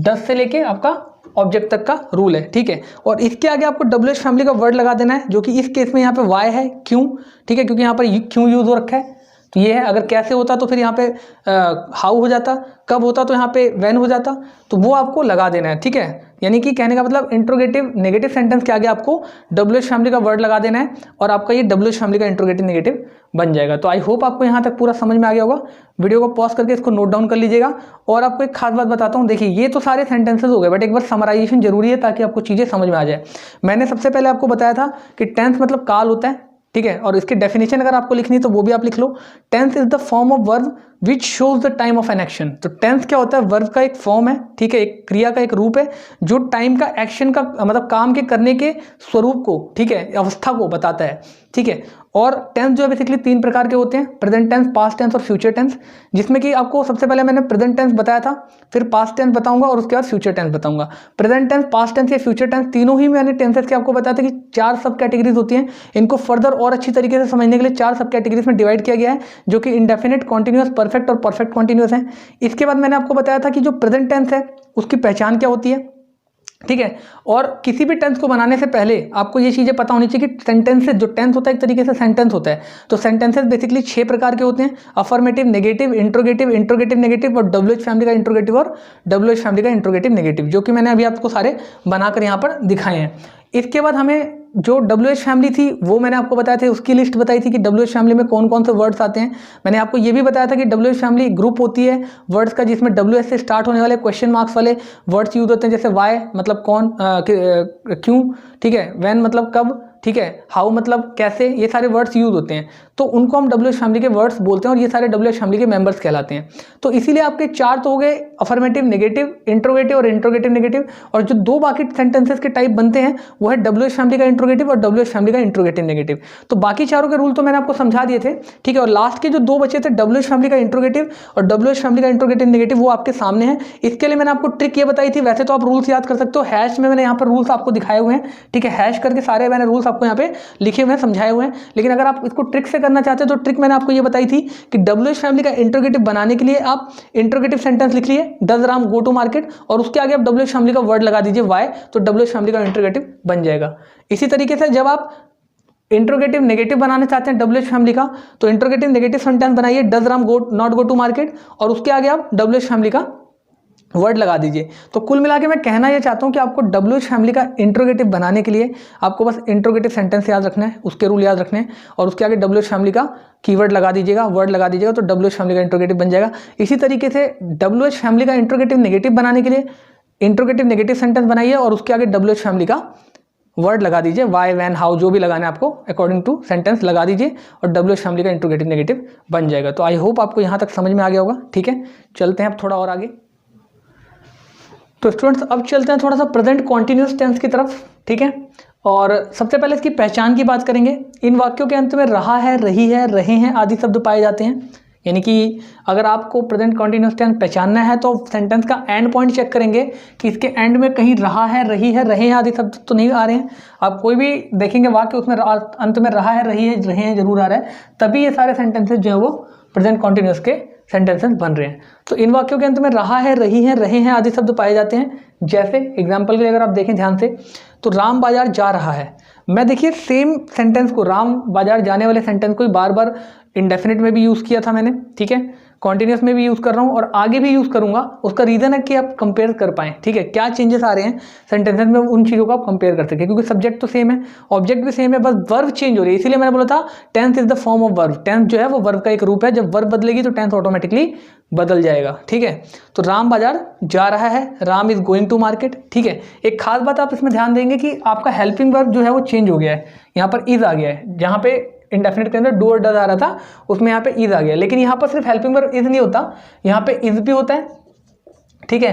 10 से लेके आपका ऑब्जेक्ट तक का रूल है, ठीक है। और इसके आगे आपको WH फैमिली का वर्ड लगा देना है, जो कि इस केस में यहाँ पे वाई है, क्यों, ठीक है, क्योंकि यहाँ पर क्यों यूज हो रखा है, तो ये है। अगर कैसे होता तो फिर यहाँ पे हाउ हो जाता, कब होता तो यहाँ पे व्हेन हो जाता, तो वो आपको लगा देना है, ठीक है। यानी कि कहने का मतलब इंट्रोगेटिव नेगेटिव सेंटेंस के आगे आपको WH फैमिली का वर्ड लगा देना है और आपका ये WH फैमिली का इंट्रोगेटिव नेगेटिव बन जाएगा। तो आई होप आपको यहाँ तक पूरा समझ में आ गया होगा। वीडियो को पॉज करके इसको नोट डाउन कर लीजिएगा। और आपको एक खास बात बताता हूँ, देखिए ये तो सारे सेंटेंसेस हो गए, बट एक बार समराइजेशन जरूरी है ताकि आपको चीज़ें समझ में आ जाए। मैंने सबसे पहले आपको बताया था कि टेंस मतलब काल होता है, ठीक है, और इसकी डेफिनेशन अगर आपको लिखनी तो वो भी आप लिख लो। Tense is the form of verb which shows the time of an action. तो टेंस क्या होता है, वर्ब का एक फॉर्म है, ठीक है, एक क्रिया का एक रूप है जो टाइम का एक्शन का मतलब काम के करने के स्वरूप को, ठीक है, अवस्था को बताता है, ठीक है। और टेंस जो है बेसिकली 3 प्रकार के होते हैं, प्रेजेंट टेंस, पास्ट टेंस और फ्यूचर टेंस, जिसमें कि आपको सबसे पहले मैंने प्रेजेंट टेंस बताया था, फिर पास्ट टेंस बताऊंगा और उसके बाद फ्यूचर टेंस बताऊंगा। प्रेजेंट टेंस, पास्ट टेंस या फ्यूचर टेंस तीनों ही मैंने टेंसेस के आपको बताया था कि 4 सब कैटेगरीज होती हैं। इनको फर्दर और अच्छी तरीके से समझने के लिए 4 सब कैटेगरीज में डिवाइड किया गया है, जो कि इंडेफिनिट, कॉन्टिन्यूअस, परफेक्ट और परफेक्ट कॉन्टिन्यूअस है। इसके बाद मैंने आपको बताया था कि जो प्रेजेंट टेंस है उसकी पहचान क्या होती है, ठीक है। और किसी भी टेंस को बनाने से पहले आपको ये चीज़ें पता होनी चाहिए कि सेंटेंसेस, जो टेंस होता है एक तरीके से सेंटेंस होता है, तो सेंटेंसेस बेसिकली 6 प्रकार के होते हैं, affirmative, negative, interrogative, interrogative negative और WH फैमिली का इंट्रोगेटिव और WH फैमिली का इंट्रोगेटिव नेगेटिव, जो कि मैंने अभी आपको सारे बनाकर यहाँ पर दिखाए हैं। इसके बाद हमें जो WH फैमिली थी वो मैंने आपको बताया था, उसकी लिस्ट बताई थी कि WH फैमिली में कौन कौन से वर्ड्स आते हैं। मैंने आपको ये भी बताया था कि WH फैमिली ग्रुप होती है वर्ड्स का, जिसमें WH से स्टार्ट होने वाले क्वेश्चन मार्क्स वाले वर्ड्स यूज होते हैं, जैसे वाई मतलब कौन, क्यों, ठीक है, व्हेन मतलब कब, ठीक है, हाउ मतलब कैसे, ये सारे वर्ड्स यूज होते हैं। तो उनको हम WH फैमिली के वर्ड्स बोलते हैं और ये सारे WH फैमिली के मेंबर्स कहलाते हैं। तो इसीलिए आपके 4 तो हो गए, अफर्मेटिव, नेगेटिव, इंट्रोगेटिव और इंट्रोगेटिव नेगेटिव। और जो 2 बाकी सेंटेंसेस के टाइप बनते हैं वो है WH फैमिली का इंट्रोगेटिव और WH फैमिली का इंट्रोगेटिव नेगेटिव। तो बाकी चारों के रूल तो मैंने आपको समझा दिए थे, ठीक है। और लास्ट के जो 2 बचे थे, WH फैमिली का इंट्रोगेटिव और WH फैमिली का इंट्रोगेटिव नेगेटिव, वो आपके सामने है। इसके लिए मैंने आपको ट्रिक ये बताई थी, वैसे तो आप रूल्स याद कर सकते हो, हैश में मैंने यहाँ पर रूल्स आपको दिखाए हुए हैं, ठीक है, हैश करके सारे मैंने रूल्स आपको यहाँ पे लिखे हुए हैं, समझाए हुए हैं। लेकिन अगर आप इसको ट्रिक से करना चाहते हो तो ट्रिक मैंने आपको ये बताई थी कि WH फैमिली का इंट्रोगेटिव बनाने के लिए आप इंट्रोगेटिव सेंटेंस लिख लिए, does Ram go to market, और उसके आगे आप WH फैमिली का वर्ड लगा दीजिए वाई, तो WH फैमिली का इंट्रोगेटिव बन जाएगा। इसी तरीके से जब आप इंट्रोगेटिव नेगेटिव बनाना चाहते हैं WH फैमिली का, तो इंट्रोगेटिव नेगेटिव सेंटेंस बनाइए, does Ram not go to market, और उसके आगे आप WH फैमिली का वर्ड लगा दीजिए। तो कुल मिला के मैं कहना ये चाहता हूँ कि आपको WH फैमिली का इंट्रोगेटिव बनाने के लिए आपको बस इंट्रोगेटिव सेंटेंस याद रखना है, उसके रूल याद रखने हैं, और उसके आगे WH फैमिली का कीवर्ड लगा दीजिएगा, वर्ड लगा दीजिएगा, तो WH फैमिली का इंट्रोगेटिव बन जाएगा। इसी तरीके से WH फैमिली का इंट्रोगेटिव नेगेटिव बनाने के लिए इंट्रोगेटिव नेगेटिव सेंटेंस बनाइए और उसके आगे WH फैमिली का वर्ड लगा दीजिए, वाई, वैन, हाउ, जो भी लगाना है आपको अकॉर्डिंग टू सेंटेंस लगा दीजिए और WH फैमिली का इंट्रोगेटिव नेगेटिव बन जाएगा। तो आई होप आपको यहाँ तक समझ में आ गया होगा। ठीक है, चलते हैं अब थोड़ा और आगे। तो स्टूडेंट्स अब चलते हैं थोड़ा सा प्रेजेंट कॉन्टिन्यूस टेंस की तरफ। ठीक है, और सबसे पहले इसकी पहचान की बात करेंगे। इन वाक्यों के अंत में रहा है, रही है, रहे हैं आदि शब्द पाए जाते हैं। यानी कि अगर आपको प्रेजेंट कॉन्टिन्यूस टेंस पहचानना है तो सेंटेंस का एंड पॉइंट चेक करेंगे कि इसके एंड में कहीं रहा है, रही है, रहे हैं आदि शब्द तो नहीं आ रहे हैं। आप कोई भी देखेंगे वाक्य उसमें अंत में रहा है, रही है, रहे हैं जरूर आ रहा है, तभी ये सारे सेंटेंसेस जो है वो प्रेजेंट कॉन्टिन्यूस के सेंटेंसेस बन रहे हैं। तो इन वाक्यों के अंत में रहा है, रही है, रहे हैं आदि शब्द पाए जाते हैं। जैसे एग्जाम्पल के लिए अगर आप देखें ध्यान से, तो राम बाजार जा रहा है। मैं देखिए सेम सेंटेंस को, राम बाजार जाने वाले सेंटेंस को बार बार इंडेफिनिट में भी यूज़ किया था मैंने। ठीक है, कॉन्टिन्यूस में भी यूज़ कर रहा हूँ और आगे भी यूज़ करूँगा। उसका रीज़न है कि आप कंपेयर कर पाएँ। ठीक है, क्या चेंजेस आ रहे हैं सेंटेंसेस में, उन चीज़ों को आप कंपेयर कर सकें, क्योंकि सब्जेक्ट तो सेम है, ऑब्जेक्ट भी सेम है, बस वर्ब चेंज हो रही है। इसीलिए मैंने बोला था tense is the form of verb. Tense जो है वो वर्ब का एक रूप है, जब वर्ब बदलेगी तो टेंस ऑटोमेटिकली बदल जाएगा। ठीक है, तो राम बाजार जा रहा है, Ram is going to market. ठीक है, एक खास बात आप इसमें ध्यान देंगे कि आपका हेल्पिंग वर्ब जो है वो चेंज हो गया है, यहाँ पर इज आ गया है। जहाँ पे इंडेफिनिट के अंदर डू और डज आ रहा था उसमें यहाँ पे इज आ गया, लेकिन यहाँ पर सिर्फ हेल्पिंग वर्ब इज नहीं होता, यहाँ पे इज भी होता है। ठीक है,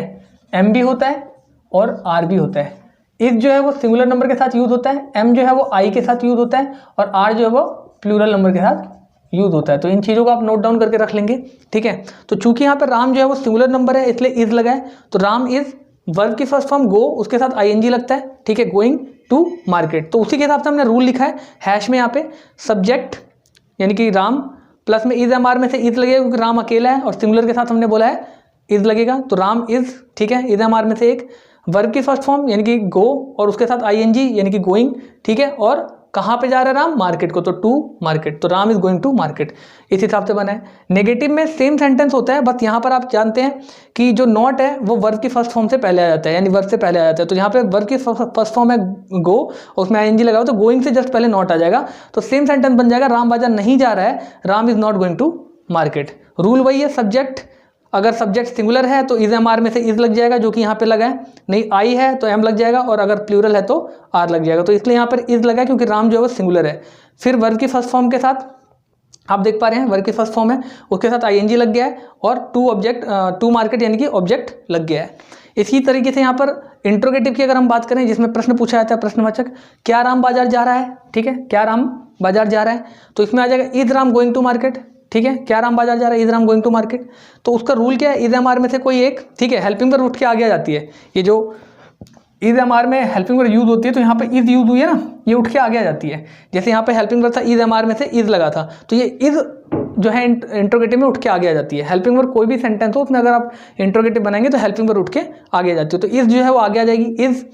एम भी होता है और आर भी होता है। इज जो है वो सिंगुलर नंबर के साथ यूज होता है, एम जो है वो आई के साथ यूज होता है, और आर जो है वो प्लूरल नंबर के साथ यूज होता है। तो इन चीज़ों को आप नोट डाउन करके रख लेंगे। ठीक है, तो चूंकि यहाँ पे राम जो है वो सिंगुलर नंबर है इसलिए इज लगा है, तो राम इज वर्ब की फर्स्ट फॉर्म गो, उसके साथ आईएनजी लगता है। ठीक है, गोइंग टू मार्केट। तो उसी के हिसाब से हमने रूल लिखा है हैश में, यहाँ पे सब्जेक्ट यानी कि राम प्लस में इज एम आर में से इज लगेगा, क्योंकि राम अकेला है और सिंगुलर के साथ हमने बोला है इज लगेगा, तो राम इज। ठीक है, इज एम आर में से एक वर्ब की फर्स्ट फॉर्म यानी कि गो और उसके साथ आईएनजी यानी कि गोइंग। ठीक है, और कहाँ पे जा रहा है राम, मार्केट को, तो टू मार्केट, तो Ram is going to market. इस हिसाब से बना है। नेगेटिव में सेम सेंटेंस होता है, बस यहाँ पर आप जानते हैं कि जो नॉट है वो वर्ब की फर्स्ट फॉर्म से पहले आ जाता है, यानी वर्ब से पहले आ जाता है। तो यहाँ पे वर्ब की फर्स्ट फॉर्म है गो, उसमें आईएनजी लगाओ तो गोइंग से जस्ट पहले नॉट आ जाएगा, तो सेम सेंटेंस बन जाएगा राम बाजार नहीं जा रहा है, Ram is not going to market. Rule वही है, सब्जेक्ट अगर सब्जेक्ट सिंगुलर है तो इज एम आर में से इज लग जाएगा जो कि यहाँ पे लगा है, नहीं आई है तो एम लग जाएगा, और अगर प्लूरल है तो आर लग जाएगा। तो इसलिए यहाँ पर इज लगा है क्योंकि राम जो है वो सिंगुलर है। फिर वर्ब की फर्स्ट फॉर्म के साथ आप देख पा रहे हैं वर्ब की फर्स्ट फॉर्म है, उसके साथ आईएनजी लग गया है और टू मार्केट यानी कि ऑब्जेक्ट लग गया है। इसी तरीके से यहाँ पर इंट्रोगेटिव की अगर हम बात करें जिसमें प्रश्न पूछा जाता है, प्रश्नवाचक, क्या राम बाजार जा रहा है। ठीक है, क्या राम बाजार जा रहा है, तो इसमें आ जाएगा is Ram going to market. ठीक है, क्या राम बाजार जा रहा है, is Ram going to market. तो उसका रूल क्या है, इज एम आर में से कोई एक, ठीक है, हेल्पिंग वर्ब उठ के आगे आ जाती है। ये जो इज एम आर में हेल्पिंग वर्ब यूज होती है तो यहाँ पे इज यूज हुई है ना, ये उठ के आगे आ जाती है। जैसे यहाँ पे हेल्पिंग वर्ब था, इज एम आर में से इज लगा था, तो ये इज जो है इंट्रोगेटिव में उठ के आगे आ जाती है। हेल्पिंग वर्ब कोई भी सेंटेंस हो उसमें अगर आप इंट्रोगेटिव बनाएंगे तो हेल्पिंग वर्ब उठ के आगे आ जाती है, तो इज जो है वो आगे आ जाएगी, इज।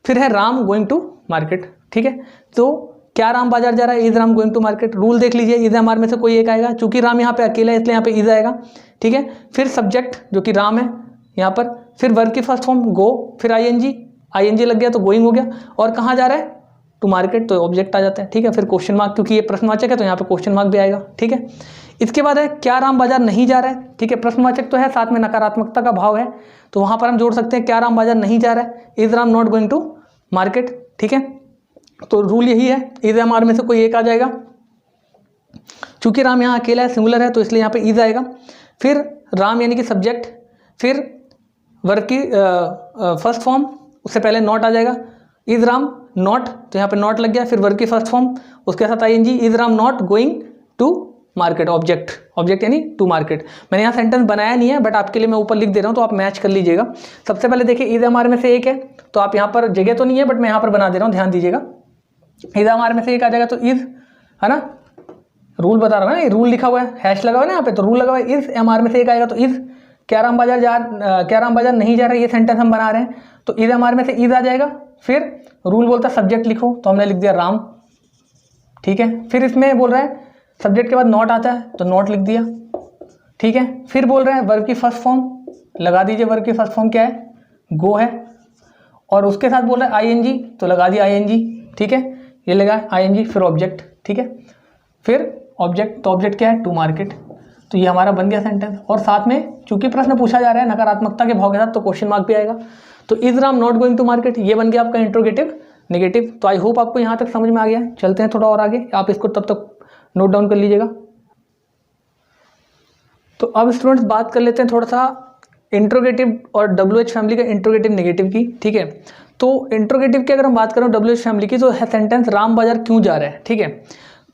फिर है राम गोइंग टू मार्केट। ठीक है, तो क्या राम बाजार जा रहा है, is Ram going to market. Rule देख लीजिए, इज एम आर में से कोई एक आएगा, चूंकि राम यहाँ पे अकेला है इसलिए यहाँ पे इज आएगा। ठीक है, फिर सब्जेक्ट जो कि राम है यहाँ पर, फिर वर्ब की फर्स्ट फॉर्म गो, फिर आईएनजी लग गया तो गोइंग हो गया, और कहाँ जा रहा है, टू मार्केट, तो ऑब्जेक्ट आ जाता है। ठीक है, फिर क्वेश्चन मार्क, क्योंकि ये प्रश्नवाचक है तो यहाँ पे क्वेश्चन मार्क भी आएगा। ठीक है, इसके बाद है क्या राम बाजार नहीं जा रहा है। ठीक है, प्रश्नवाचक तो है, साथ में नकारात्मकता का भाव है, तो वहाँ पर हम जोड़ सकते हैं क्या राम बाजार नहीं जा रहा है, is Ram not going to market. ठीक है, तो रूल यही है, इज एम आर में से कोई एक आ जाएगा, चूंकि राम यहाँ अकेला है, सिंगुलर है, तो इसलिए यहाँ पे इज आएगा। फिर राम यानी कि सब्जेक्ट, फिर वर्ब की फर्स्ट फॉर्म, उससे पहले नॉट आ जाएगा, इज राम नॉट, तो यहाँ पे नॉट लग गया, फिर वर्ब की फर्स्ट फॉर्म, उसके साथ ING, is Ram not going to market, object यानी टू मार्केट। मैंने यहाँ सेंटेंस बनाया नहीं है, बट आपके लिए मैं ऊपर लिख दे रहा हूँ तो आप मैच कर लीजिएगा। सबसे पहले देखिए इज एम आर में से एक है, तो आप यहाँ पर जगह तो नहीं है बट मैं यहाँ पर बना दे रहा हूँ, ध्यान दीजिएगा। इज एम आर में से एक आ जाएगा तो इज, है ना, रूल बता रहा हूँ ना, रूल लिखा हुआ है, हैश लगा हुआ है ना यहाँ पे, तो रूल लगा हुआ है, इज एम आर में से एक आएगा तो इज। क्या राम बाजार नहीं जा रहा है, ये सेंटेंस हम बना रहे हैं, तो इज एम आर में से इज आ जाएगा। फिर रूल बोलता है सब्जेक्ट लिखो, तो हमने लिख दिया राम। ठीक है। फिर इसमें बोल रहा है सब्जेक्ट के बाद नॉट आता है तो नॉट लिख दिया, ठीक है। फिर बोल रहे हैं वर्ब की फर्स्ट फॉर्म लगा दीजिए, वर्ब की फर्स्ट फॉर्म क्या है, गो है, और उसके साथ बोल रहा है आईएनजी तो लगा दिया आईएनजी, ठीक है, ये लगा आईएनजी। फिर ऑब्जेक्ट, ठीक है, फिर ऑब्जेक्ट, तो ऑब्जेक्ट क्या है, टू मार्केट, तो ये हमारा बन गया सेंटेंस। और साथ में चूंकि प्रश्न पूछा जा रहा है नकारात्मकता के भाव के साथ तो क्वेश्चन मार्क भी आएगा। तो is Ram not going to market, ये बन गया आपका इंट्रोगेटिव नेगेटिव। तो आई होप आपको यहाँ तक समझ में आ गया है। चलते हैं थोड़ा और आगे, आप इसको तब तक नोट डाउन कर लीजिएगा। तो अब स्टूडेंट्स बात कर लेते हैं थोड़ा सा इंट्रोगेटिव और WH फैमिली का इंट्रोगेटिव नेगेटिव की, ठीक है। तो इंट्रोगेटिव की अगर हम बात करें WH फैमिली की, तो है सेंटेंस राम बाजार क्यों जा रहा है, ठीक है।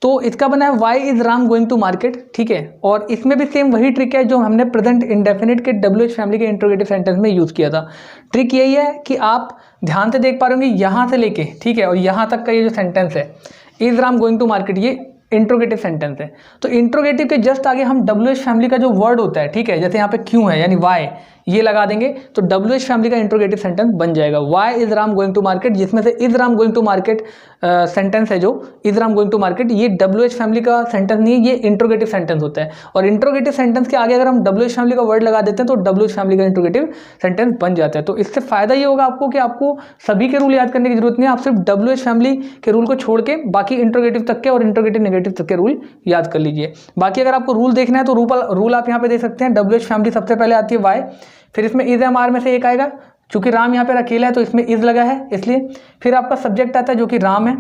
तो इसका बना है why is Ram going to market, ठीक है। और इसमें भी सेम वही ट्रिक है जो हमने प्रेजेंट इंडेफिनिट के WH फैमिली के इंट्रोगेटिव सेंटेंस में यूज़ किया था। ट्रिक यही है कि आप ध्यान से देख पा रहे होंगे यहाँ से लेके, ठीक है, और यहाँ तक का ये जो सेंटेंस है is Ram going to market, ये इंट्रोगेटिव सेंटेंस है। तो इंट्रोगेटिव के जस्ट आगे हम WH फैमिली का जो वर्ड होता है, ठीक है, जैसे यहाँ पे क्यों है यानी वाई, ये लगा देंगे तो WH फैमिली का इंट्रोगेटिव सेंटेंस बन जाएगा। Why is Ram going to market, जिसमें से is Ram going to market sentence है, जो is Ram going to market, ये WH फैमिली का सेंटेंस नहीं है, ये इंट्रोगेटिव सेंटेंस होता है। और इंट्रोगेटिव सेंटेंस के आगे अगर हम WH फैमिली का वर्ड लगा देते हैं तो WH फैमिली का इंट्रोगेटिव सेंटेंस बन जाता है। तो इससे फायदा ये होगा आपको कि आपको सभी के रूल याद करने की जरूरत नहीं है, आप सिर्फ WH फैमिली के रूल को छोड़ के बाकी इंट्रोगेटिव तक के और इंट्रोगेटिव नेगेटिव तक के रूल याद कर लीजिए। बाकी अगर आपको रूल देखना है तो रूल आप यहाँ पे देख सकते हैं। WH फैमिली सबसे पहले आती है वाई, फिर इसमें इज एम आर में से एक आएगा, चूंकि राम यहाँ पे अकेला है तो इसमें इज लगा है इसलिए। फिर आपका सब्जेक्ट आता है जो कि राम है,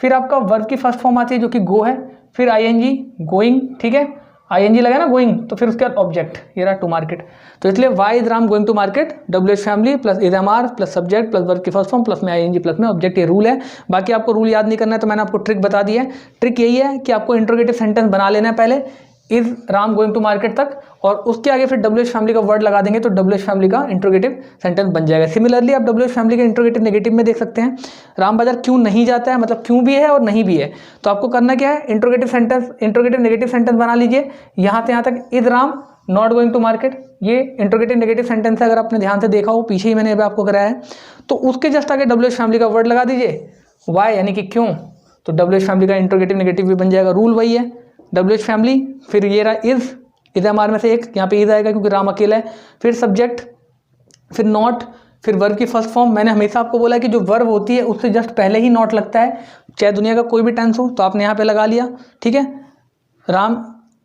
फिर आपका वर्ब की फर्स्ट फॉर्म आती है जो कि गो है, फिर आईएनजी गोइंग, ठीक है, आईएनजी लगा ना गोइंग, तो फिर उसके बाद ऑब्जेक्ट, ये रहा टू मार्केट। तो इसलिए why is Ram going to market, WH family plus is am are plus subject plus verb की फर्स्ट फॉर्म प्लस में आईएनजी प्लस में ऑब्जेक्ट, ये रूल है। बाकी आपको रूल याद नहीं करना है तो मैंने आपको ट्रिक बता दी है। ट्रिक यही है कि आपको इंट्रोगेटिव सेंटेंस बना लेना है पहले is Ram going to market तक, और उसके आगे फिर WH फैमिली का वर्ड लगा देंगे तो WH फैमिली का इंट्रोगेटिव सेंटेंस बन जाएगा। सिमिलरली आप WH फैमिली के इंट्रोगेटिव नेगेटिव में देख सकते हैं, राम बाजार क्यों नहीं जाता है, मतलब क्यों भी है और नहीं भी है। तो आपको करना क्या है, interrogative sentence, interrogative negative sentence बना लीजिए। यहाँ से यहाँ तक is Ram not going to market, ये इंट्रोगेटिव नेगेटिव सेंटेंस है, अगर आपने ध्यान से देखा हो, पीछे ही मैंने आपको कराया है। तो उसके जस्ट आगे WH फैमिली का वर्ड लगा दीजिए, वाई यानी कि क्यों, तो WH फैमिली का इंट्रोगेटिव नेगेटिव भी बन जाएगा। रूल वही है, WH फैमिली, फिर ये रहा इज एम आर में से एक, यहाँ पे इज आएगा क्योंकि राम अकेला है, फिर सब्जेक्ट, फिर नॉट, फिर वर्ब की फर्स्ट फॉर्म। मैंने हमेशा आपको बोला कि जो वर्ब होती है उससे जस्ट पहले ही नॉट लगता है, चाहे दुनिया का कोई भी टेंस हो, तो आपने यहाँ पे लगा लिया, ठीक है, Ram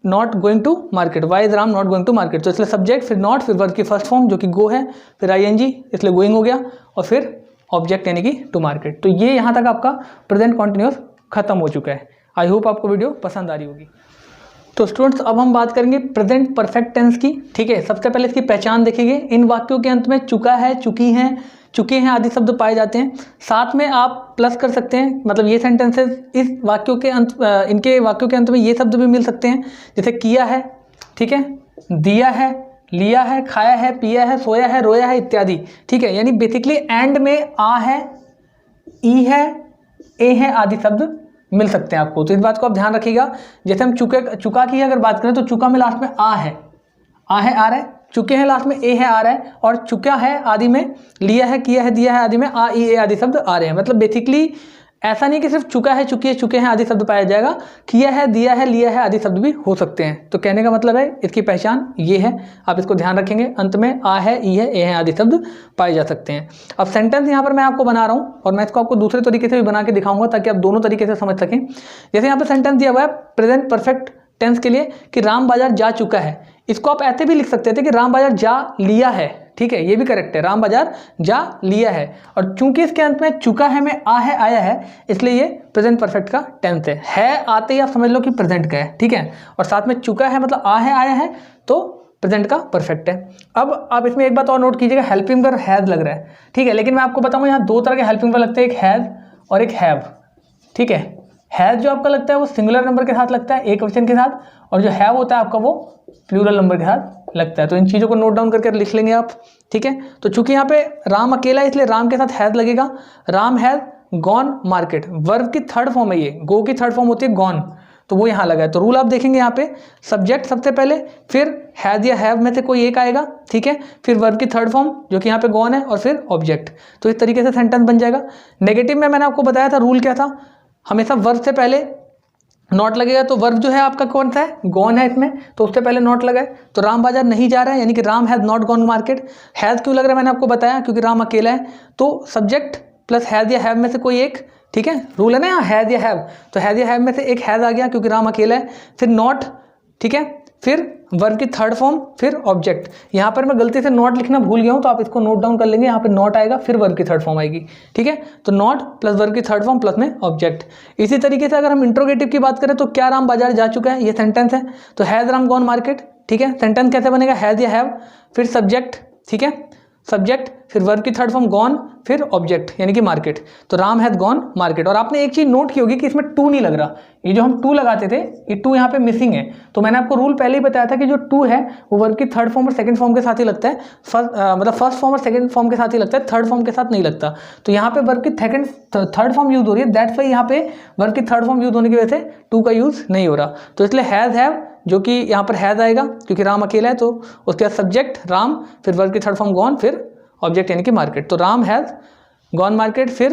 not going to market, why is Ram not going to market, तो इसलिए सब्जेक्ट, फिर नॉट, फिर वर्ब की फर्स्ट फॉर्म जो कि गो है, फिर आईएनजी इसलिए गोइंग हो गया, और फिर ऑब्जेक्ट यानी कि टू मार्केट। तो ये यहाँ तक आपका प्रेजेंट कॉन्टिन्यूअस खत्म हो चुका है। आई होप आपको वीडियो पसंद आ रही होगी। तो स्टूडेंट्स अब हम बात करेंगे प्रेजेंट परफेक्ट टेंस की, ठीक है। सबसे पहले इसकी पहचान देखेंगे। इन वाक्यों के अंत में चुका है, चुकी हैं, चुके हैं आदि शब्द पाए जाते हैं। साथ में आप प्लस कर सकते हैं, मतलब ये सेंटेंसेस इस वाक्यों के अंत, इनके वाक्यों के अंत में ये शब्द भी मिल सकते हैं, जैसे किया है, ठीक है, दिया है, लिया है, खाया है, पिया है, सोया है, रोया है इत्यादि, ठीक है। यानी बेसिकली एंड में आ है, ई है, ए है आदि शब्द मिल सकते हैं आपको। तो इस बात को आप ध्यान रखिएगा। जैसे हम चुका की अगर बात करें तो चुका में लास्ट में आ है, आ रहा है, चुके हैं लास्ट में ए है आ रहा है, और चुका है आदि में लिया है, किया है, दिया है आदि में आ, ई, ए आदि शब्द आ रहे हैं। मतलब बेसिकली ऐसा नहीं कि सिर्फ चुका है, चुकी है, चुके हैं आदि शब्द पाया जाएगा, किया है, दिया है, लिया है आदि शब्द भी हो सकते हैं। तो कहने का मतलब है इसकी पहचान ये है, आप इसको ध्यान रखेंगे। अंत में आ है, ई है, ए है आदि शब्द पाए जा सकते हैं। अब सेंटेंस यहाँ पर मैं आपको बना रहा हूँ और मैं इसको आपको दूसरे तरीके से भी बना के दिखाऊंगा ताकि आप दोनों तरीके से समझ सकें। जैसे यहाँ पर सेंटेंस दिया हुआ है प्रेजेंट परफेक्ट टेंस के लिए कि राम बाजार जा चुका है, इसको आप ऐसे भी लिख सकते थे कि राम बाजार जा लिया है, ठीक है, ये भी करेक्ट है, राम बाजार जा लिया है। और चूंकि इसके अंत में चुका है में आ है आया है, इसलिए ये प्रेजेंट परफेक्ट का टेंस है आते ही आप समझ लो कि प्रेजेंट का है, ठीक है। और साथ में चुका है मतलब आ है आया है, तो प्रेजेंट का परफेक्ट है। अब आप इसमें एक बात और नोट कीजिएगा, हेल्पिंग वर्ब हैज लग रहा है, ठीक है, लेकिन मैं आपको बताऊँ यहाँ दो तरह के हेल्पिंग वर्ब लगते हैं, एक हैज और एक हैव, ठीक है। हैज जो आपका लगता है वो सिंगुलर नंबर के साथ लगता है, एक वचन के साथ, और जो हैव होता है आपका वो प्लूरल नंबर के साथ लगता है। तो इन चीज़ों को नोट डाउन करके लिख लेंगे आप, ठीक है। तो चूंकि यहाँ पे राम अकेला है इसलिए राम के साथ हैज लगेगा, Ram has gone market, verb की थर्ड फॉर्म है ये, गो की थर्ड फॉर्म होती है गॉन, तो वो यहाँ लगा है। तो रूल आप देखेंगे यहाँ पे सब्जेक्ट सबसे पहले, फिर हैज या हैव में से कोई एक आएगा, ठीक है, फिर वर्ब की थर्ड फॉर्म जो कि यहाँ पे गॉन है, और फिर ऑब्जेक्ट। तो इस तरीके से सेंटेंस बन जाएगा। नेगेटिव में मैंने आपको बताया था रूल क्या था, हमेशा वर्ब से पहले नॉट लगेगा तो वर्ब जो है आपका कौन सा है, गॉन है इसमें, तो उससे पहले नॉट लगा है, तो राम बाजार नहीं जा रहा है, यानी कि Ram has not gone market. Has क्यों लग रहा है मैंने आपको बताया, क्योंकि राम अकेला है, तो सब्जेक्ट प्लस हैज़ या हैव में से कोई एक, ठीक है, रूल है ना यहाँ हैज़ या हैव, तो हैज़ या हैव में से एक हैज़ आ गया क्योंकि राम अकेला है, फिर नॉट, ठीक है, फिर वर्ब की थर्ड फॉर्म, फिर ऑब्जेक्ट। यहाँ पर मैं गलती से नॉट लिखना भूल गया हूँ, तो आप इसको नोट डाउन कर लेंगे, यहाँ पे नॉट आएगा फिर वर्ब की थर्ड फॉर्म आएगी, ठीक है, तो नॉट प्लस वर्ब की थर्ड फॉर्म प्लस में ऑब्जेक्ट। इसी तरीके से अगर हम इंट्रोगेटिव की बात करें तो क्या राम बाजार जा चुका है, ये सेंटेंस है, तो हैज़ राम गॉन मार्केट, ठीक है, सेंटेंस कैसे बनेगा, हैज़ या हैव, फिर सब्जेक्ट, ठीक है, सब्जेक्ट, फिर वर्ब की थर्ड फॉर्म गॉन, फिर ऑब्जेक्ट यानी कि मार्केट, तो राम हैज गॉन मार्केट। और आपने एक चीज नोट की होगी कि इसमें टू नहीं लग रहा, ये जो हम टू लगाते थे ये टू यहाँ पे मिसिंग है, तो मैंने आपको रूल पहले ही बताया था कि जो टू है वो वर्ब की थर्ड फॉर्म और सेकंड फॉर्म के साथ ही लगता है, मतलब फर्स्ट फॉर्म और सेकंड फॉर्म के साथ ही लगता है, थर्ड फॉर्म के साथ नहीं लगता। तो यहाँ पे वर्ब की थर्ड फॉर्म यूज हो रही है, दैट्स वाई यहाँ पे वर्ब की थर्ड फॉर्म यूज होने की वजह से टू का यूज नहीं हो रहा, तो इसलिए हैज हैव जो कि यहाँ पर हैज आएगा क्योंकि राम अकेला है, तो उसके बाद सब्जेक्ट राम, फिर वर्ब की थर्ड फॉर्म गॉन, फिर ऑब्जेक्ट यानी कि मार्केट, तो राम हैज़ गॉन मार्केट, फिर